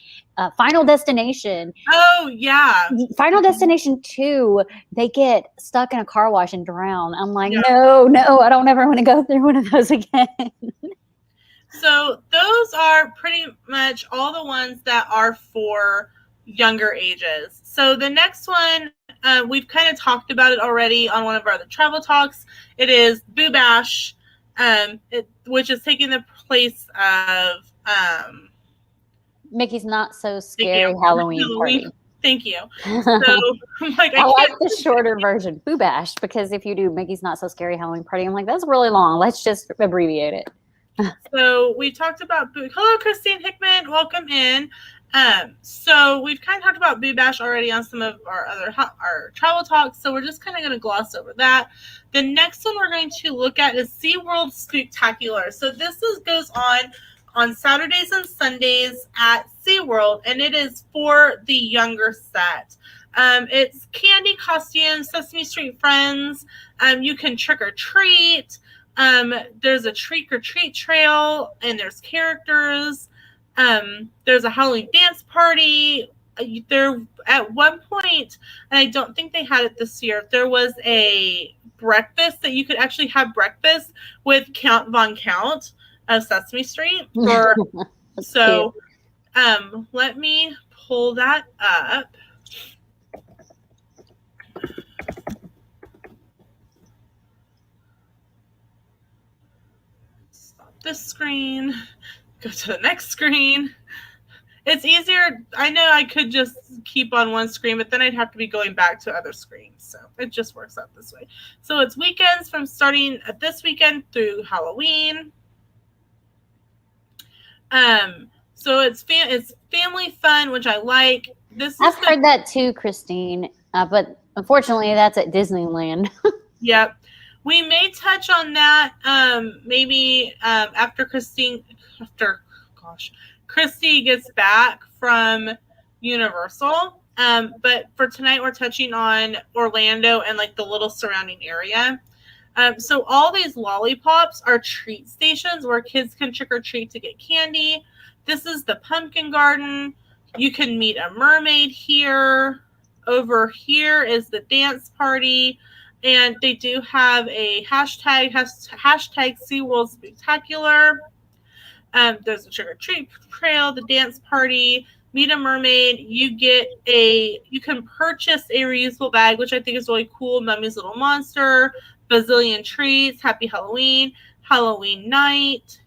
Final Destination. Oh, yeah. Final Destination 2, they get stuck in a car wash and drown. I'm like, no, I don't ever want to go through one of those again. So those are pretty much all the ones that are for younger ages. So the next one, we've kind of talked about it already on one of our other travel talks. It is Boo Bash, which is taking the place of Mickey's Not So Scary Halloween Party. Thank you. So, like, I like the shorter version, Boo Bash, because if you do Mickey's Not So Scary Halloween Party, I'm like, that's really long. Let's just abbreviate it. So we talked about Boo. Hello, Christine Hickman. Welcome in. So we've kind of talked about Boo Bash already on some of our other our travel talks. So we're just kind of going to gloss over that. The next one we're going to look at is World Spooktacular. So this goes on Saturdays and Sundays at SeaWorld, and it is for the younger set. It's candy, costumes, Sesame Street friends. You can trick or treat. There's a trick or treat trail, and there's characters. There's a Halloween dance party. There at one point, and I don't think they had it this year, there was a breakfast that you could actually have breakfast with Count Von Count of Sesame Street. So Let me pull that up. Stop this screen. Go to the next screen. It's easier. I know I could just keep on one screen, but then I'd have to be going back to other screens. So it just works out this way. So it's weekends from starting at this weekend through Halloween. So it's family fun, which I like. I've heard that too, Christine. But unfortunately, that's at Disneyland. Yep. We may touch on that maybe after Christy gets back from Universal. But for tonight, we're touching on Orlando and like the little surrounding area. So all these lollipops are treat stations where kids can trick or treat to get candy. This is the pumpkin garden. You can meet a mermaid here. Over here is the dance party. And they do have a hashtag SeaWorld Spooktacular. There's a trick or treat trail, the dance party, meet a mermaid. You can purchase a reusable bag, which I think is really cool. Mummy's Little Monster, bazillion treats, Happy Halloween, Halloween night.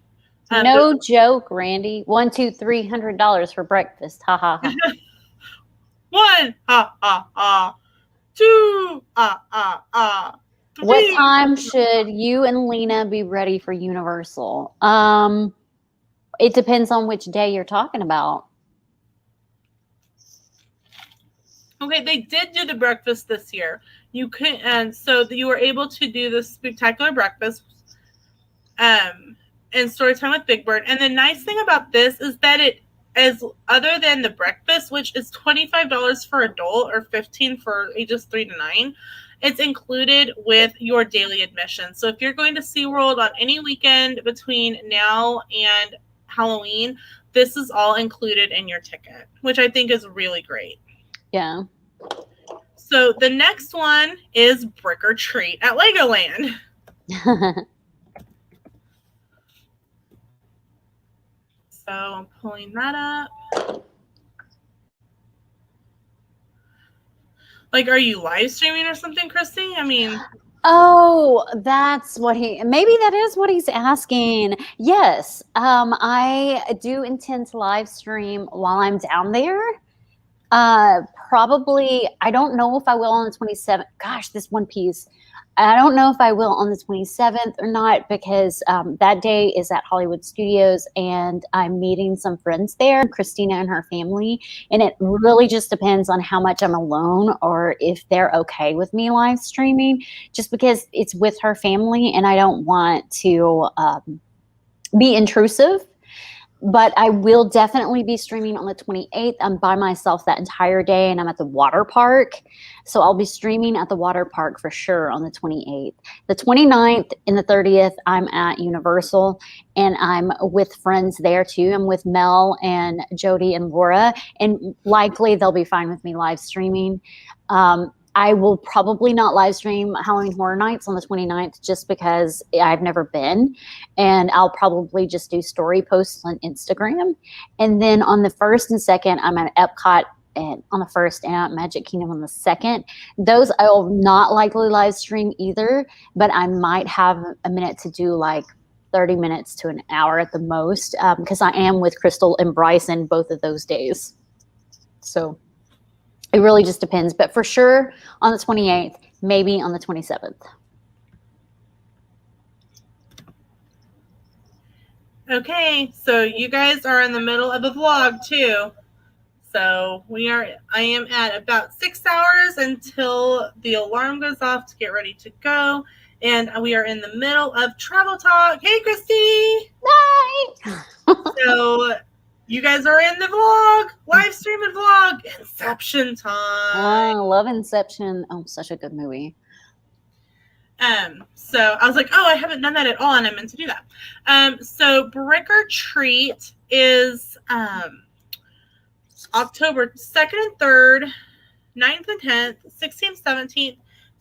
No joke, Randy. $100-$300 for breakfast. Ha ha ha. 1, ha ha ha. 2, ah ah ah. 3. What time should you and Lena be ready for Universal? It depends on which day you're talking about. Okay, they did do the breakfast this year. You could, and so you were able to do the spectacular breakfast, and story time with Big Bird. And the nice thing about this is that it is, other than the breakfast, which is $25 for adult or $15 for ages 3 to 9, it's included with your daily admission. So if you're going to SeaWorld on any weekend between now and Halloween, this is all included in your ticket, which I think is really great. Yeah. So the next one is Brick or Treat at Legoland. So I'm pulling that up. Like, are you live streaming or something, Christy? I mean... Oh, that's what maybe that is what he's asking. Yes. I do intend to live stream while I'm down there. Probably, I don't know if I will on the 27th. Gosh, this one piece. I don't know if I will on the 27th or not, because that day is at Hollywood Studios and I'm meeting some friends there, Christina and her family. And it really just depends on how much I'm alone or if they're okay with me live streaming, just because it's with her family and I don't want to be intrusive. But I will definitely be streaming on the 28th. I'm by myself that entire day and I'm at the water park. So I'll be streaming at the water park for sure on the 28th. The 29th and the 30th, I'm at Universal and I'm with friends there too. I'm with Mel and Jody and Laura, and likely they'll be fine with me live streaming. I will probably not live stream Halloween Horror Nights on the 29th just because I've never been. And I'll probably just do story posts on Instagram. And then on the 1st and 2nd, I'm at Epcot and on the 1st and at Magic Kingdom on the 2nd. Those I will not likely live stream either, but I might have a minute to do like 30 minutes to an hour at the most, because I am with Crystal and Bryson both of those days. So it really just depends, but for sure on the 28th, maybe on the 27th. Okay, so you guys are in the middle of a vlog too. So I am at about 6 hours until the alarm goes off to get ready to go. And we are in the middle of travel talk. Hey, Christy. Bye. So you guys are in the vlog, live streaming vlog, Inception time. I love Inception. Oh, such a good movie. So I was like, oh, I haven't done that at all, and I meant to do that. So Brick or Treat is October 2nd and 3rd, 9th and 10th, 16th, 17th,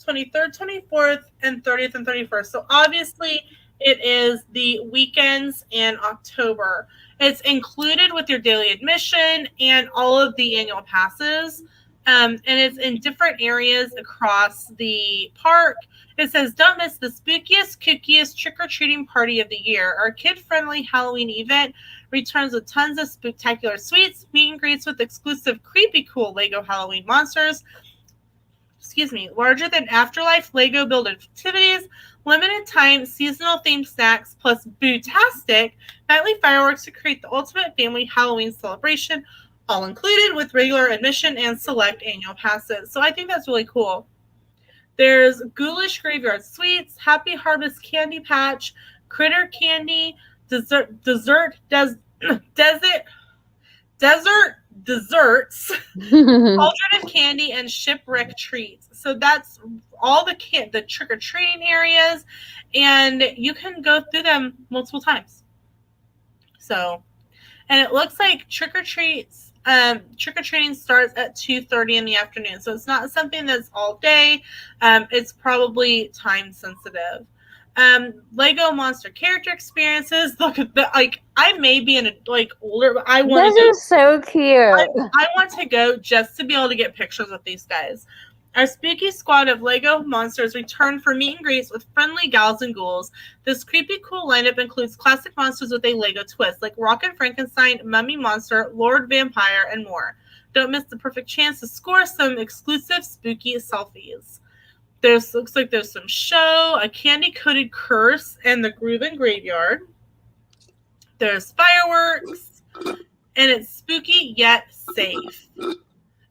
23rd, 24th, and 30th and 31st. So obviously It is the weekends in October. It's included with your daily admission and all of the annual passes. And it's in different areas across the park. It says, don't miss the spookiest, kookiest trick-or-treating party of the year. Our kid-friendly Halloween event returns with tons of spooktacular sweets, meet and greets with exclusive creepy cool Lego Halloween monsters, larger than Afterlife Lego build activities, limited time seasonal themed snacks, plus bootastic nightly fireworks to create the ultimate family Halloween celebration, all included with regular admission and select annual passes. So I think that's really cool. There's Ghoulish Graveyard Sweets, Happy Harvest Candy Patch, Critter Candy, Desserts, Cauldron of Candy, and Shipwreck Treats. So that's all the trick-or-treating areas, and you can go through them multiple times. So, and it looks like trick-or-treating starts at 2:30 in the afternoon. So it's not something that's all day. It's probably time sensitive. Lego Monster character experiences. Look at the I may be in a older, but I want to go. Those are so cute. I want to go just to be able to get pictures with these guys. Our spooky squad of Lego monsters return for meet and greets with friendly gals and ghouls. This creepy cool lineup includes classic monsters with a Lego twist, like Rockin' Frankenstein, Mummy Monster, Lord Vampire, and more. Don't miss the perfect chance to score some exclusive spooky selfies. Looks like there's some show, a candy-coated curse, and the Groovin' Graveyard. There's fireworks, and it's spooky yet safe.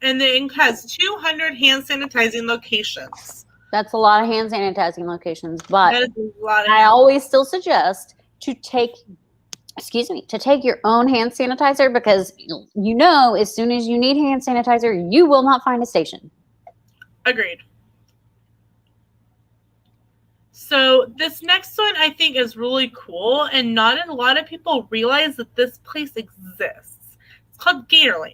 And it has 200 hand sanitizing locations. That's a lot of hand sanitizing locations, but I always still suggest to take your own hand sanitizer, because as soon as you need hand sanitizer, you will not find a station. Agreed. So this next one I think is really cool, and not a lot of people realize that this place exists. It's called Gatorland.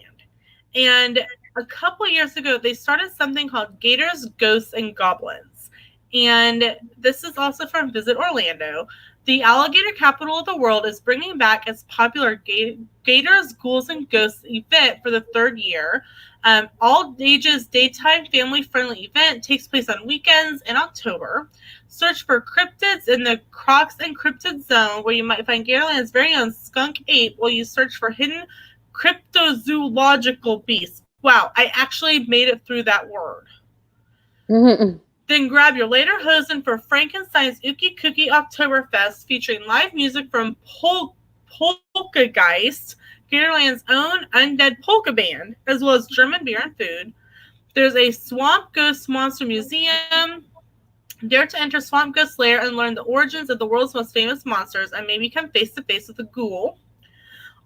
And a couple years ago, they started something called Gators, Ghosts, and Goblins. And this is also from Visit Orlando. The alligator capital of the world is bringing back its popular Gators, Ghouls, and Ghosts event for the third year. All ages daytime family-friendly event takes place on weekends in October. Search for cryptids in the Crocs and Cryptid Zone, where you might find Gatorland's very own skunk ape, while you search for hidden cryptozoological beasts. Wow, I actually made it through that word. Mm-hmm. Then grab your lederhosen for Frankenstein's Ookie Cookie Oktoberfest, featuring live music from Polkageist, Gatorland's own undead polka band, as well as German beer and food. There's a Swamp Ghost Monster Museum. Dare to enter Swamp Ghost Lair and learn the origins of the world's most famous monsters, and maybe come face-to-face with a ghoul.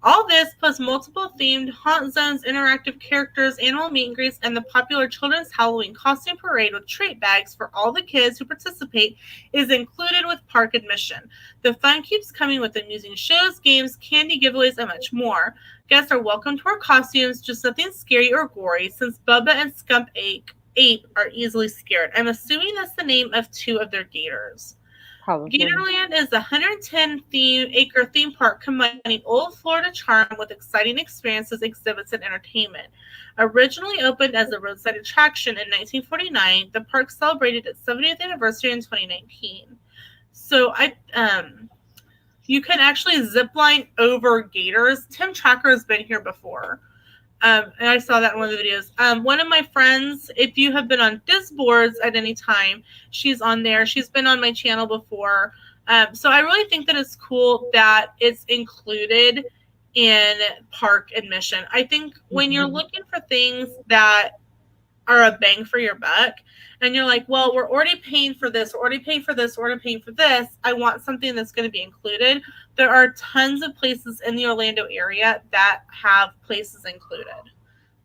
All this, plus multiple themed haunt zones, interactive characters, animal meet and greets, and the popular children's Halloween costume parade with treat bags for all the kids who participate, is included with park admission. The fun keeps coming with amusing shows, games, candy giveaways, and much more. Guests are welcome to wear costumes, just nothing scary or gory, since Bubba and Scump Ape are easily scared. I'm assuming that's the name of two of their gators. Probably. Gatorland is a 110-acre theme park combining old Florida charm with exciting experiences, exhibits, and entertainment. Originally opened as a roadside attraction in 1949, the park celebrated its 70th anniversary in 2019. So you can actually zip line over gators. Tim Tracker has been here before. And I saw that in one of the videos. One of my friends, if you have been on Disboards at any time, she's on there. She's been on my channel before. So I really think that it's cool that it's included in park admission. I think when you're looking for things that are a bang for your buck, and you're like, well, we're already paying for this, we're already paying for this, we're already paying for this, I want something that's going to be included. There are tons of places in the Orlando area that have places included,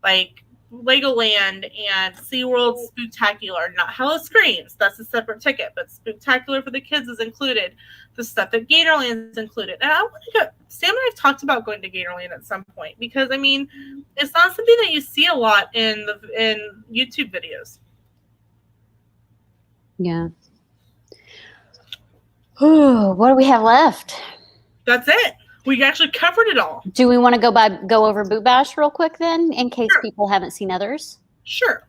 like Legoland and SeaWorld Spooktacular. Not Hello Screams, that's a separate ticket, but Spooktacular for the kids is included. The stuff at Gatorland is included. And I want to go, Sam and I have talked about going to Gatorland at some point, because I mean, it's not something that you see a lot in YouTube videos. Yeah. What do we have left? That's it. We actually covered it all. Do we want to go over Boot Bash real quick then, in case people haven't seen others? Sure.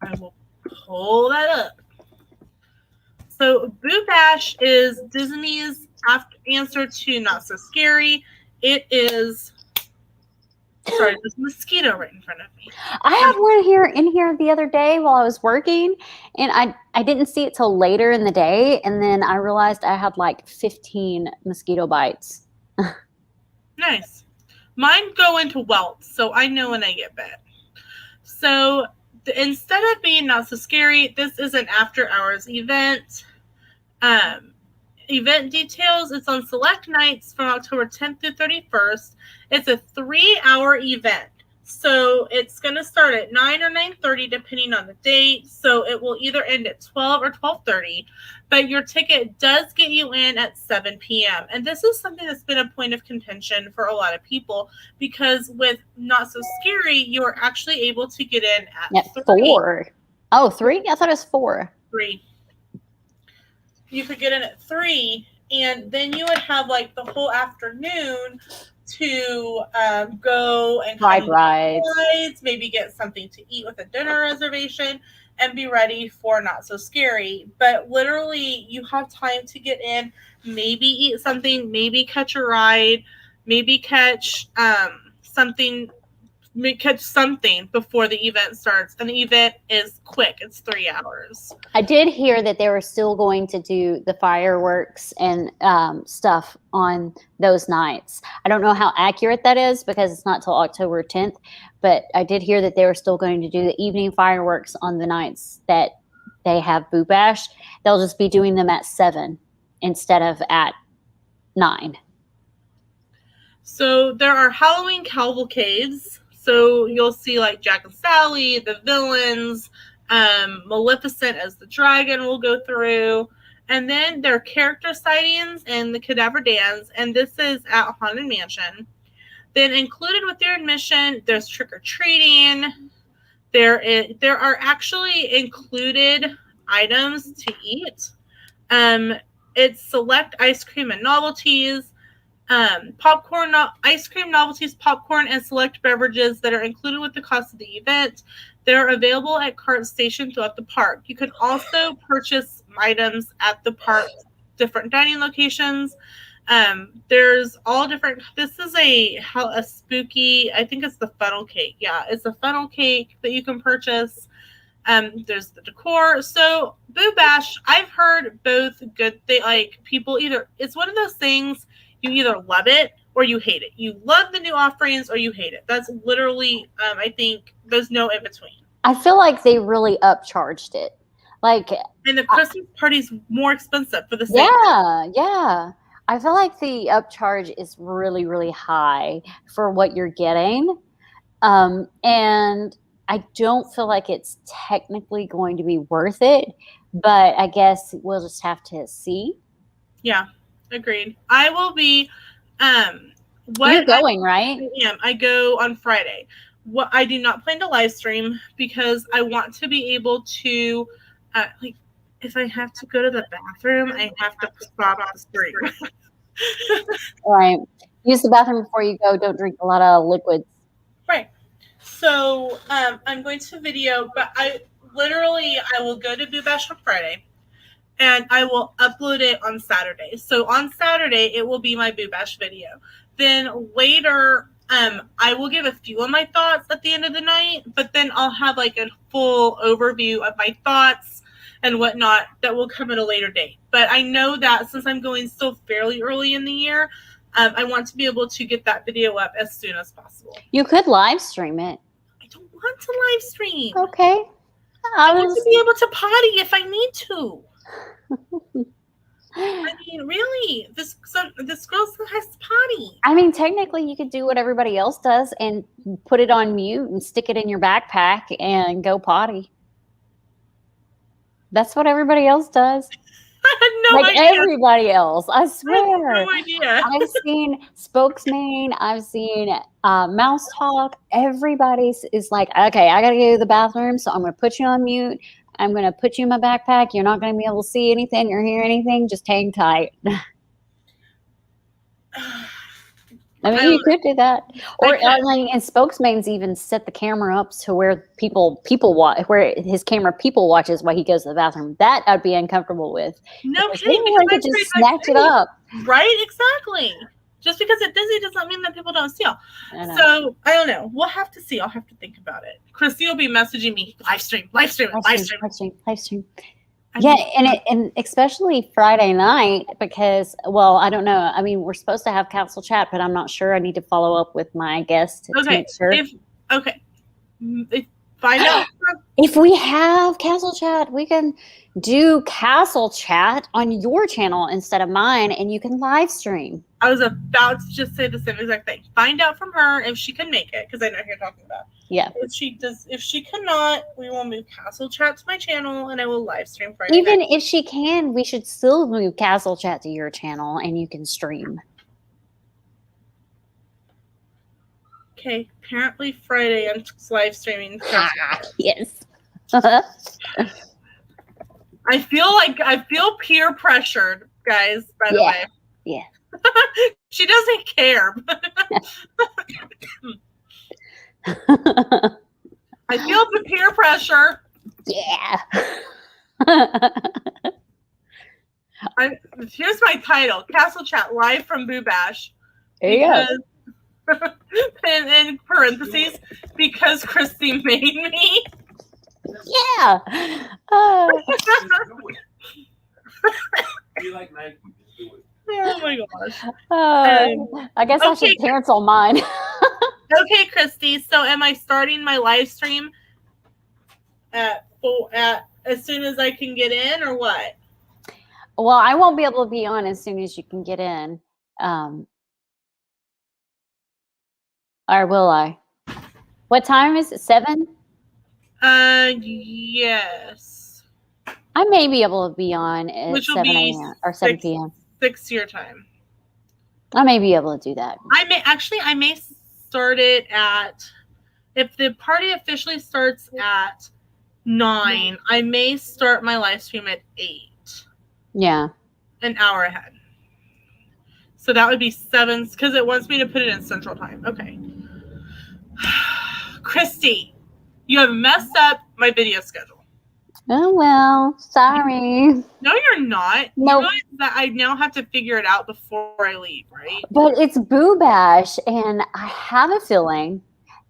I will pull that up. So Boot Bash is Disney's answer to Not So Scary. It is... Sorry, there's a mosquito right in front of me. I had one in here the other day while I was working, and I didn't see it till later in the day, and then I realized I had like 15 mosquito bites. Nice. Mine go into welts, so I know when I get bit. So instead of being Not So Scary, this is an after-hours event. Event details, it's on select nights from October 10th through 31st. It's a 3-hour event. So it's going to start at 9 or 9:30 depending on the date. So it will either end at 12 or 12:30. But your ticket does get you in at 7 p.m. And this is something that's been a point of contention for a lot of people, because with Not So Scary, you are actually able to get in at 3. 4. Oh, 3? I thought it was 4. 3. You could get in at 3, and then you would have like the whole afternoon to go and ride rides, maybe get something to eat with a dinner reservation, and be ready for Not So Scary. But literally, you have time to get in, maybe eat something, maybe catch a ride, maybe catch something before the event starts. And the event is quick. It's 3 hours. I did hear that they were still going to do the fireworks and stuff on those nights. I don't know how accurate that is because it's not till October 10th, but I did hear that they were still going to do the evening fireworks on the nights that they have Boot Bash. They'll just be doing them at 7 instead of at 9. So there are Halloween cavalcades. So you'll see like Jack and Sally, the villains, Maleficent as the dragon will go through. And then there are character sightings and the Cadaver Dance. And this is at Haunted Mansion. Then included with your admission, there's trick-or-treating. There are actually included items to eat. It's select ice cream and novelties. Popcorn, ice cream, novelties, popcorn, and select beverages that are included with the cost of the event. They're available at cart stations throughout the park. You can also purchase items at the park, different dining locations. There's all different. This is a spooky, I think it's the funnel cake. Yeah, it's a funnel cake that you can purchase. There's the decor. So Boot Bash, I've heard both good. People either, it's one of those things. You either love it or you hate it. You love the new offerings or you hate it. That's literally, I think, there's no in between. I feel like they really upcharged it. And the Christmas party's more expensive for the same. Yeah. I feel like the upcharge is really, really high for what you're getting. And I don't feel like it's technically going to be worth it, but I guess we'll just have to see. Yeah. Agreed. I will be. You're going, right? I am. I go on Friday. What I do not plan to live stream because I want to be able to, if I have to go to the bathroom, I have to stop on the stream. Right. Use the bathroom before you go. Don't drink a lot of liquids. Right. So I'm going to video, but I will go to Boot Bash on Friday. And I will upload it on Saturday. So on Saturday, it will be my Boot Bash video. Then later, I will give a few of my thoughts at the end of the night. But then I'll have like a full overview of my thoughts and whatnot that will come at a later date. But I know that since I'm going still fairly early in the year, I want to be able to get that video up as soon as possible. You could live stream it. I don't want to live stream. Okay. I want to be able to potty if I need to. I mean, really, this girl still has potty. I mean, technically, you could do what everybody else does and put it on mute and stick it in your backpack and go potty. That's what everybody else does. I had no idea. Everybody else, I swear. I had no idea. I've seen Spokesman. I've seen Mouse Talk. Everybody is like, okay, I got to go to the bathroom, so I'm going to put you on mute. I'm going to put you in my backpack. You're not going to be able to see anything or hear anything. Just hang tight. I mean, you could do that, or and spokesman's even set the camera up to where people watch, where his camera people watches while he goes to the bathroom. That I'd be uncomfortable with. No because kidding. anyone could just snatch it up. Right? Exactly. Just because it's busy doesn't mean that people don't steal. So I don't know. We'll have to see. I'll have to think about it. Christy will be messaging me live stream. Yeah, and especially Friday night because, well, I don't know. I mean, we're supposed to have council chat, but I'm not sure. I need to follow up with my guest to make sure. Find out. If we have castle chat, we can do castle chat on your channel instead of mine, and you can live stream. I was about to just say the same exact thing. Find out from her if she can make it, because I know who you're talking about. Yeah. If she cannot, we will move castle chat to my channel, and I will live stream Friday Even night. if she can, we should still move castle chat to your channel, and you can stream. Okay, apparently Friday I'm live streaming. Yes. I feel peer pressured, guys, by the way. Yeah. She doesn't care. I feel the peer pressure. Yeah. Here's my title: Castle Chat live from Boo Bash. There you go. In parentheses, because Christy made me. Yeah. You like Nike? Just do it. Oh my gosh. I guess I should cancel mine. Okay, Christy. So am I starting my live stream at as soon as I can get in, or what? Well, I won't be able to be on as soon as you can get in. Or will I? What time is it? 7? Yes. I may be able to be on at Which will 7 be a.m. or 7 p.m. 6 your time. I may be able to do that. I may start it at, if the party officially starts at 9, I may start my live stream at 8. Yeah. An hour ahead. So that would be 7, because it wants me to put it in Central Time. Okay. Christy, you have messed up my video schedule. Oh, well, sorry. No, you're not. No. You realize that I now have to figure it out before I leave, right? But it's Boo Bash, and I have a feeling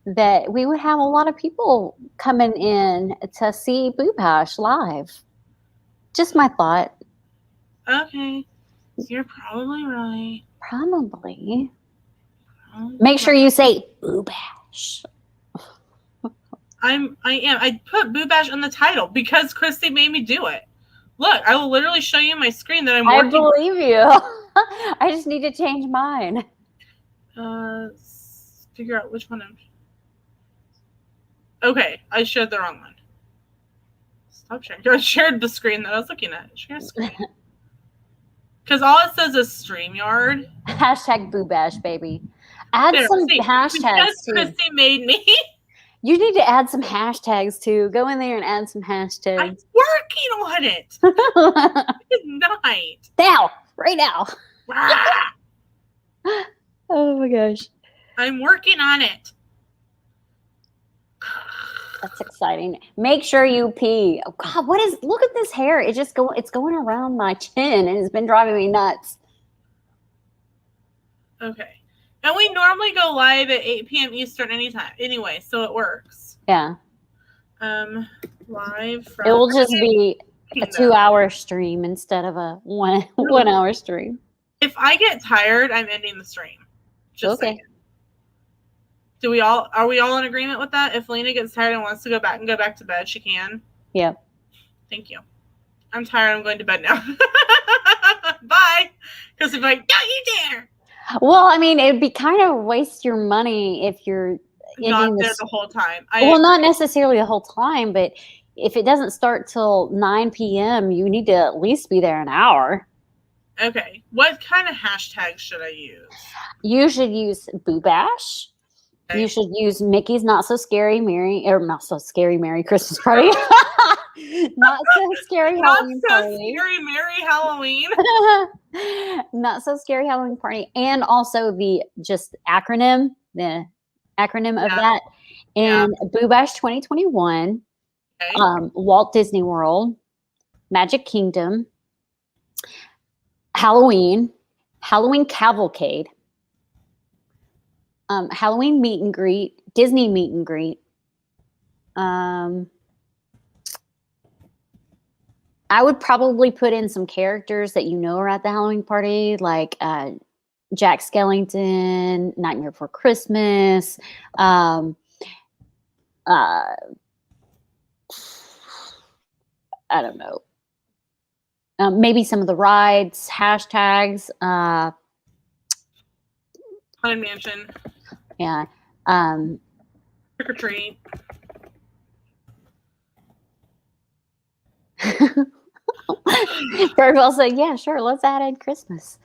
that we would have a lot of people coming in to see Boo Bash live. Just my thought. Okay. You're probably right. Probably. Make sure you say Boo Bash. I am. I put Boo Bash on the title because Christy made me do it. Look, I will literally show you my screen that I'm working. I believe you. I just need to change mine. Figure out which one I'm. Okay, I shared the wrong one. Stop sharing. I shared the screen that I was looking at. Share screen. Because all it says is StreamYard. Hashtag Boo Bash, baby. Add some hashtags because too. Christy made me. You need to add some hashtags too. Go in there and add some hashtags. I'm working on it. Good night. Now, right now. Ah, Oh my gosh. I'm working on it. That's exciting. Make sure you pee. Oh God, look at this hair. It's going around my chin and it's been driving me nuts. Okay. And we normally go live at 8 p.m. Eastern anytime. Anyway, so it works. Yeah. Live from It will just be a 2-hour stream instead of a 1 hour stream. If I get tired, I'm ending the stream. Just okay. saying. Are we all in agreement with that? If Lena gets tired and wants to go back to bed, she can. Yep. Thank you. I'm tired. I'm going to bed now. Bye. Because I'm like, don't you dare. Well, I mean, it'd be kind of waste your money if you're not there the whole time. Well, not necessarily the whole time, but if it doesn't start till 9 p.m., you need to at least be there an hour. Okay. What kind of hashtags should I use? You should use Boo Bash. Okay. You should use Mickey's Not So Scary Merry Christmas Party. Not so scary Not Halloween so party. scary, Merry Halloween. Not so scary Halloween party, and also the acronym of that, and Boo Bash 2021, Walt Disney World, Magic Kingdom, Halloween Cavalcade, Halloween meet and greet, Disney meet and greet. I would probably put in some characters that are at the Halloween party, like Jack Skellington, Nightmare Before Christmas. I don't know. Maybe some of the rides, hashtags. Haunted Mansion. Yeah. Trick or treat. Very well said. Yeah, sure. Let's add in Christmas.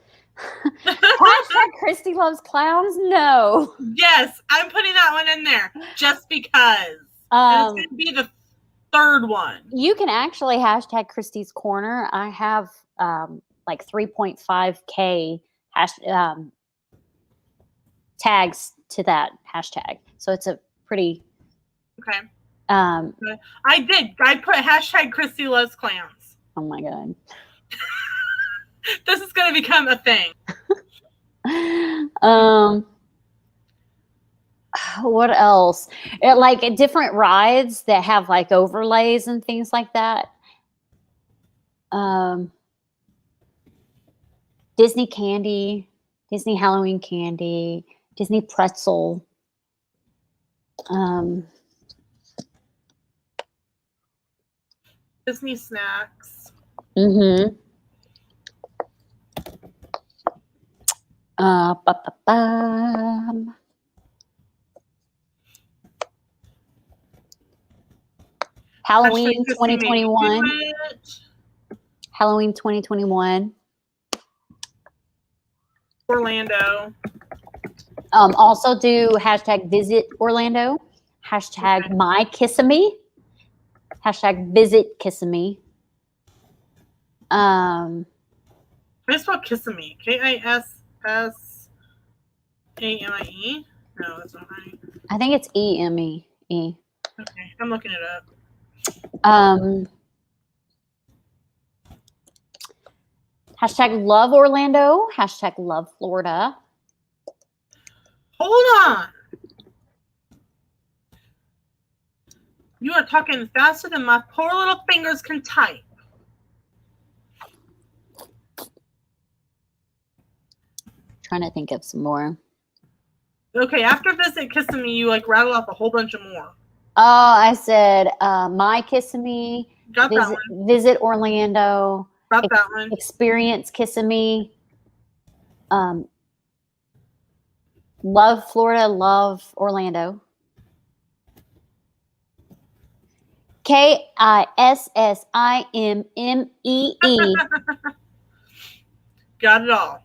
Hashtag Christy loves clowns. No. Yes, I'm putting that one in there just because. And it's going to be the third one. You can actually hashtag Christy's Corner. I have like 3.5K tags to that hashtag. So it's a pretty... Okay. I did. I put hashtag Christy loves clowns. Oh my God. This is going to become a thing. What else? Like different rides that have like overlays and things like that. Disney candy, Disney Halloween candy, Disney pretzel. Disney snacks. Mm-hmm. Halloween 2021. Halloween 2021. Orlando. Also do hashtag visit Orlando. Hashtag my Kissimmee. Hashtag visit Kissimmee. I spelled Kissimmee. K-I-S-S-A-M-I-E? No, that's not right. I think it's E-M-E. E. Okay, I'm looking it up. Hashtag love Orlando. Hashtag love Florida. Hold on. You are talking faster than my poor little fingers can type. Trying to think of some more. Okay, after Visit Kissimmee, you like rattle off a whole bunch of more. Oh, I said my Kissimmee. Got that one. Visit Orlando. Got that one. Experience Kissimmee. Love Florida. Love Orlando. Kissimmee. Got it all.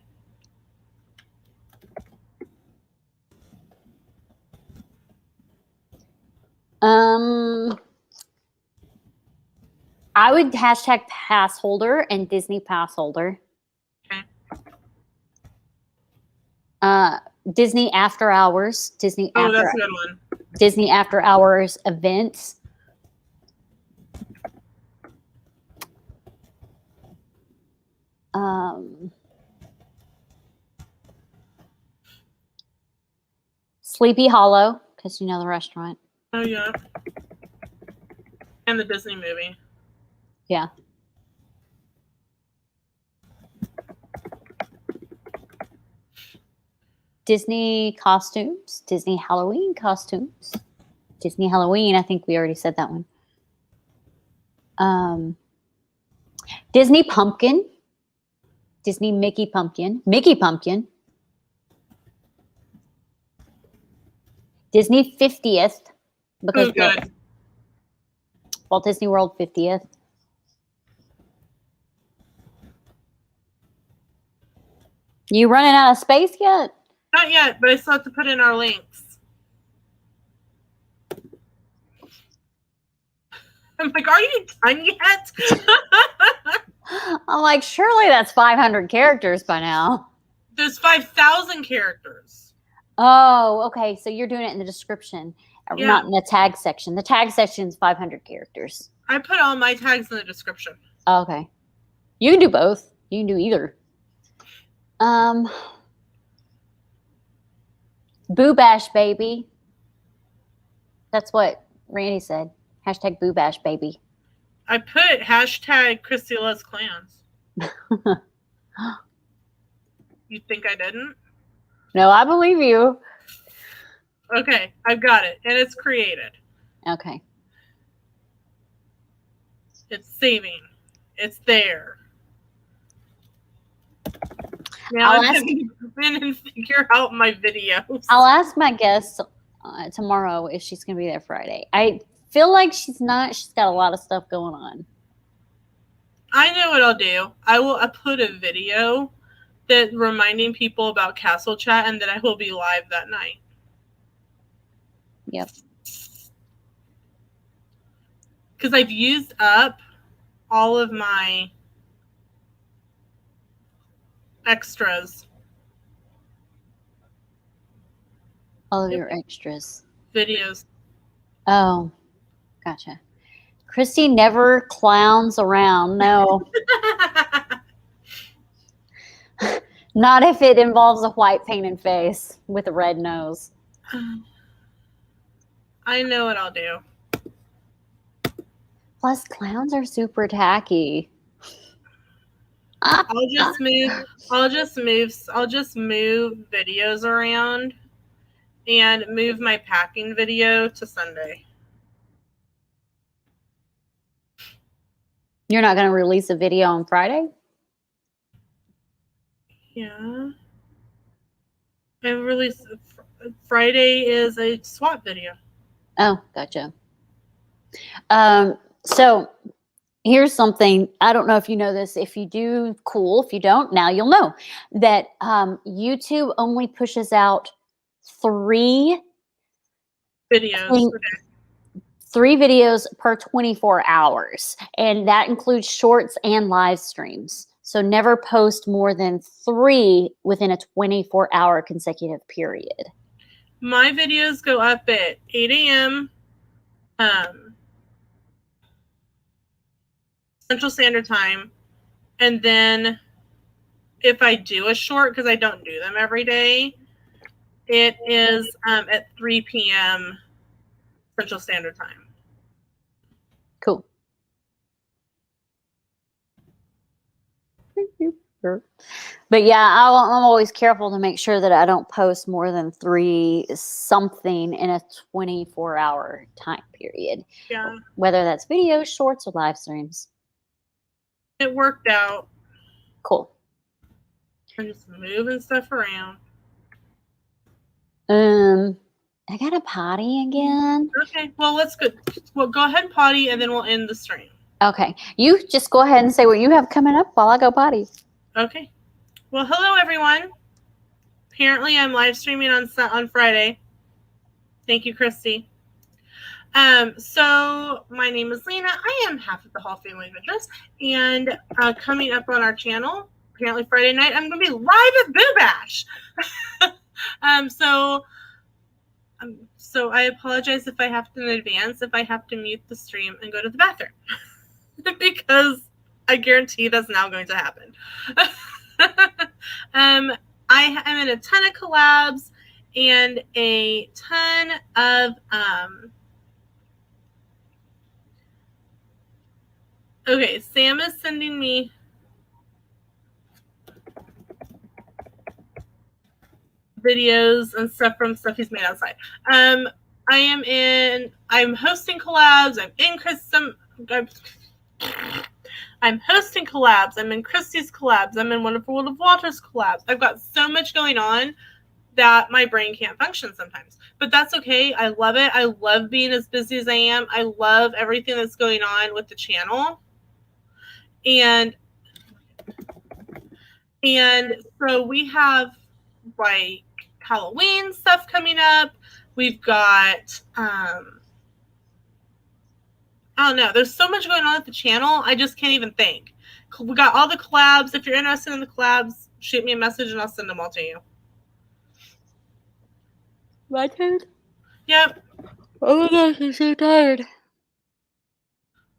I would hashtag pass holder and Disney pass holder. Okay. Disney after hours. That's a good one. Disney after hours events. Sleepy Hollow, because you know the restaurant. Oh yeah. And the Disney movie. Yeah. Disney costumes, Disney Halloween costumes, Disney Halloween. I think we already said that one. Disney pumpkin, Disney Mickey pumpkin, Disney 50th, because Walt Disney World 50th. You running out of space yet? Not yet, but I still have to put in our links. I'm like, are you done yet? I'm like, surely that's 500 characters by now. There's 5,000 characters. Oh, okay. So you're doing it in the description, Yeah. not in the tag section. The tag section is 500 characters. I put all my tags in the description. Okay. You can do both. You can do either. Boo Bash Baby. That's what Randy said. Hashtag Boo Bash Baby. I put hashtag Christy loves clans. You think I didn't? No, I believe you. Okay, I've got it. And it's created. Okay. It's saving. It's there. Now I'm going to come in and figure out my videos. I'll ask my guest tomorrow if she's going to be there Friday. I feel like she's not. She's got a lot of stuff going on. I know what I'll do. I will upload a video that reminding people about Castle Chat, and then I will be live that night. Yep. Because I've used up all of my extras. All of your extras. Videos. Oh, gotcha. Christy never clowns around. No. Not if it involves a white painted face with a red nose. I know what I'll do. Plus, clowns are super tacky. I'll just move videos around and move my packing video to Sunday. You're not going to release a video on Friday? Yeah. I released Friday is a swap video. Oh, gotcha. So here's something. I don't know if you know this. If you do, cool. If you don't, now you'll know that YouTube only pushes out 3 videos. Three videos per 24 hours. And that includes shorts and live streams. So never post more than 3 within a 24-hour consecutive period. My videos go up at 8 a.m. Central Standard Time. And then if I do a short, because I don't do them every day, it is at 3 p.m. Central Standard Time. Cool. But yeah, I'm always careful to make sure that I don't post more than 3 something in a 24-hour time period. Yeah. Whether that's videos, shorts, or live streams. It worked out. Cool. I'm just moving stuff around. I got a potty again. Okay, well, let's go. Well, go ahead and potty, and then we'll end the stream. Okay. You just go ahead and say what you have coming up while I go potty. Okay. Well, hello, everyone. Apparently, I'm live streaming on Friday. Thank you, Christy. So my name is Lena. I am half of the Hall Family Adventures, and coming up on our channel, apparently Friday night, I'm going to be live at Boo Bash. So I apologize if I have to in advance, if I have to mute the stream and go to the bathroom, because I guarantee that's now going to happen. I am in a ton of collabs and a ton of okay, Sam is sending me videos and stuff from stuff he's made outside. I'm hosting collabs. I'm hosting collabs. I'm in Christy's collabs. I'm in Wonderful World of Walter's collabs. I've got so much going on that my brain can't function sometimes. But that's okay. I love it. I love being as busy as I am. I love everything that's going on with the channel. And so we have like Halloween stuff coming up. We've got I don't know. There's so much going on at the channel. I just can't even think. We got all the collabs. If you're interested in the collabs, shoot me a message and I'll send them all to you. My turn? Yep. Oh my gosh, I'm so tired.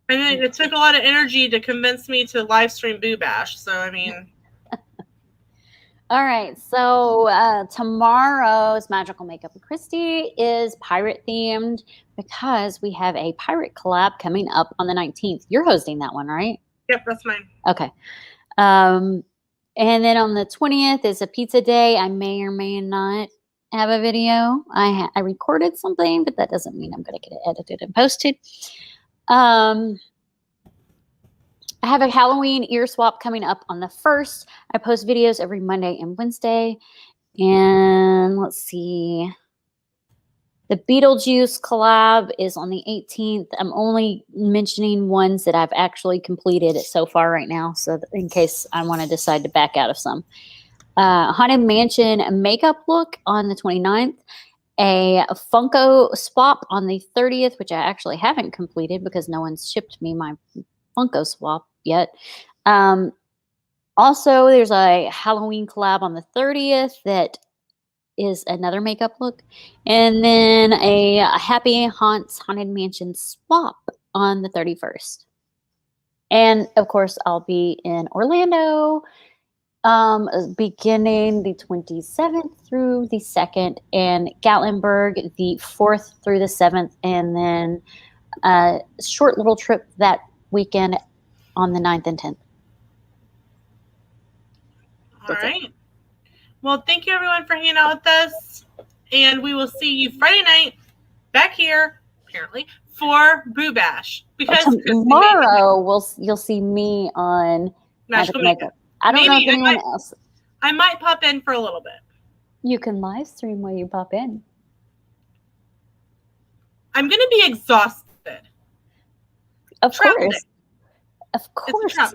I mean, it took a lot of energy to convince me to live stream Boo Bash. So, I mean. All right. So tomorrow's Magical Makeup with Christy is pirate themed because we have a pirate collab coming up on the 19th. You're hosting that one, right? Yep, that's mine. Okay. And then on the 20th is a pizza day. I may or may not have a video. I recorded something, but that doesn't mean I'm going to get it edited and posted. I have a Halloween ear swap coming up on the 1st. I post videos every Monday and Wednesday. And let's see. The Beetlejuice collab is on the 18th. I'm only mentioning ones that I've actually completed so far right now, so in case I want to decide to back out of some. Haunted Mansion makeup look on the 29th. A Funko swap on the 30th, which I actually haven't completed because no one's shipped me my Funko swap yet. Also, there's a Halloween collab on the 30th that is another makeup look. And then a Happy Haunts Haunted Mansion swap on the 31st. And, of course, I'll be in Orlando beginning the 27th through the 2nd, and Gatlinburg the 4th through the 7th, and then a short little trip that weekend on the 9th and 10th. All right. Well, thank you everyone for hanging out with us, and we will see you Friday night back here, apparently, for Boo Bash. Because tomorrow you'll see me on Magical Makeup. I don't know if anyone else. I might pop in for a little bit. You can live stream while you pop in. I'm going to be exhausted. Of course. Of course.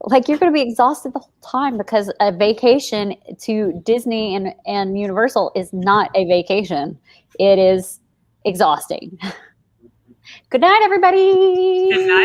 Like, you're going to be exhausted the whole time because a vacation to Disney and Universal is not a vacation. It is exhausting. Good night, everybody. Good night.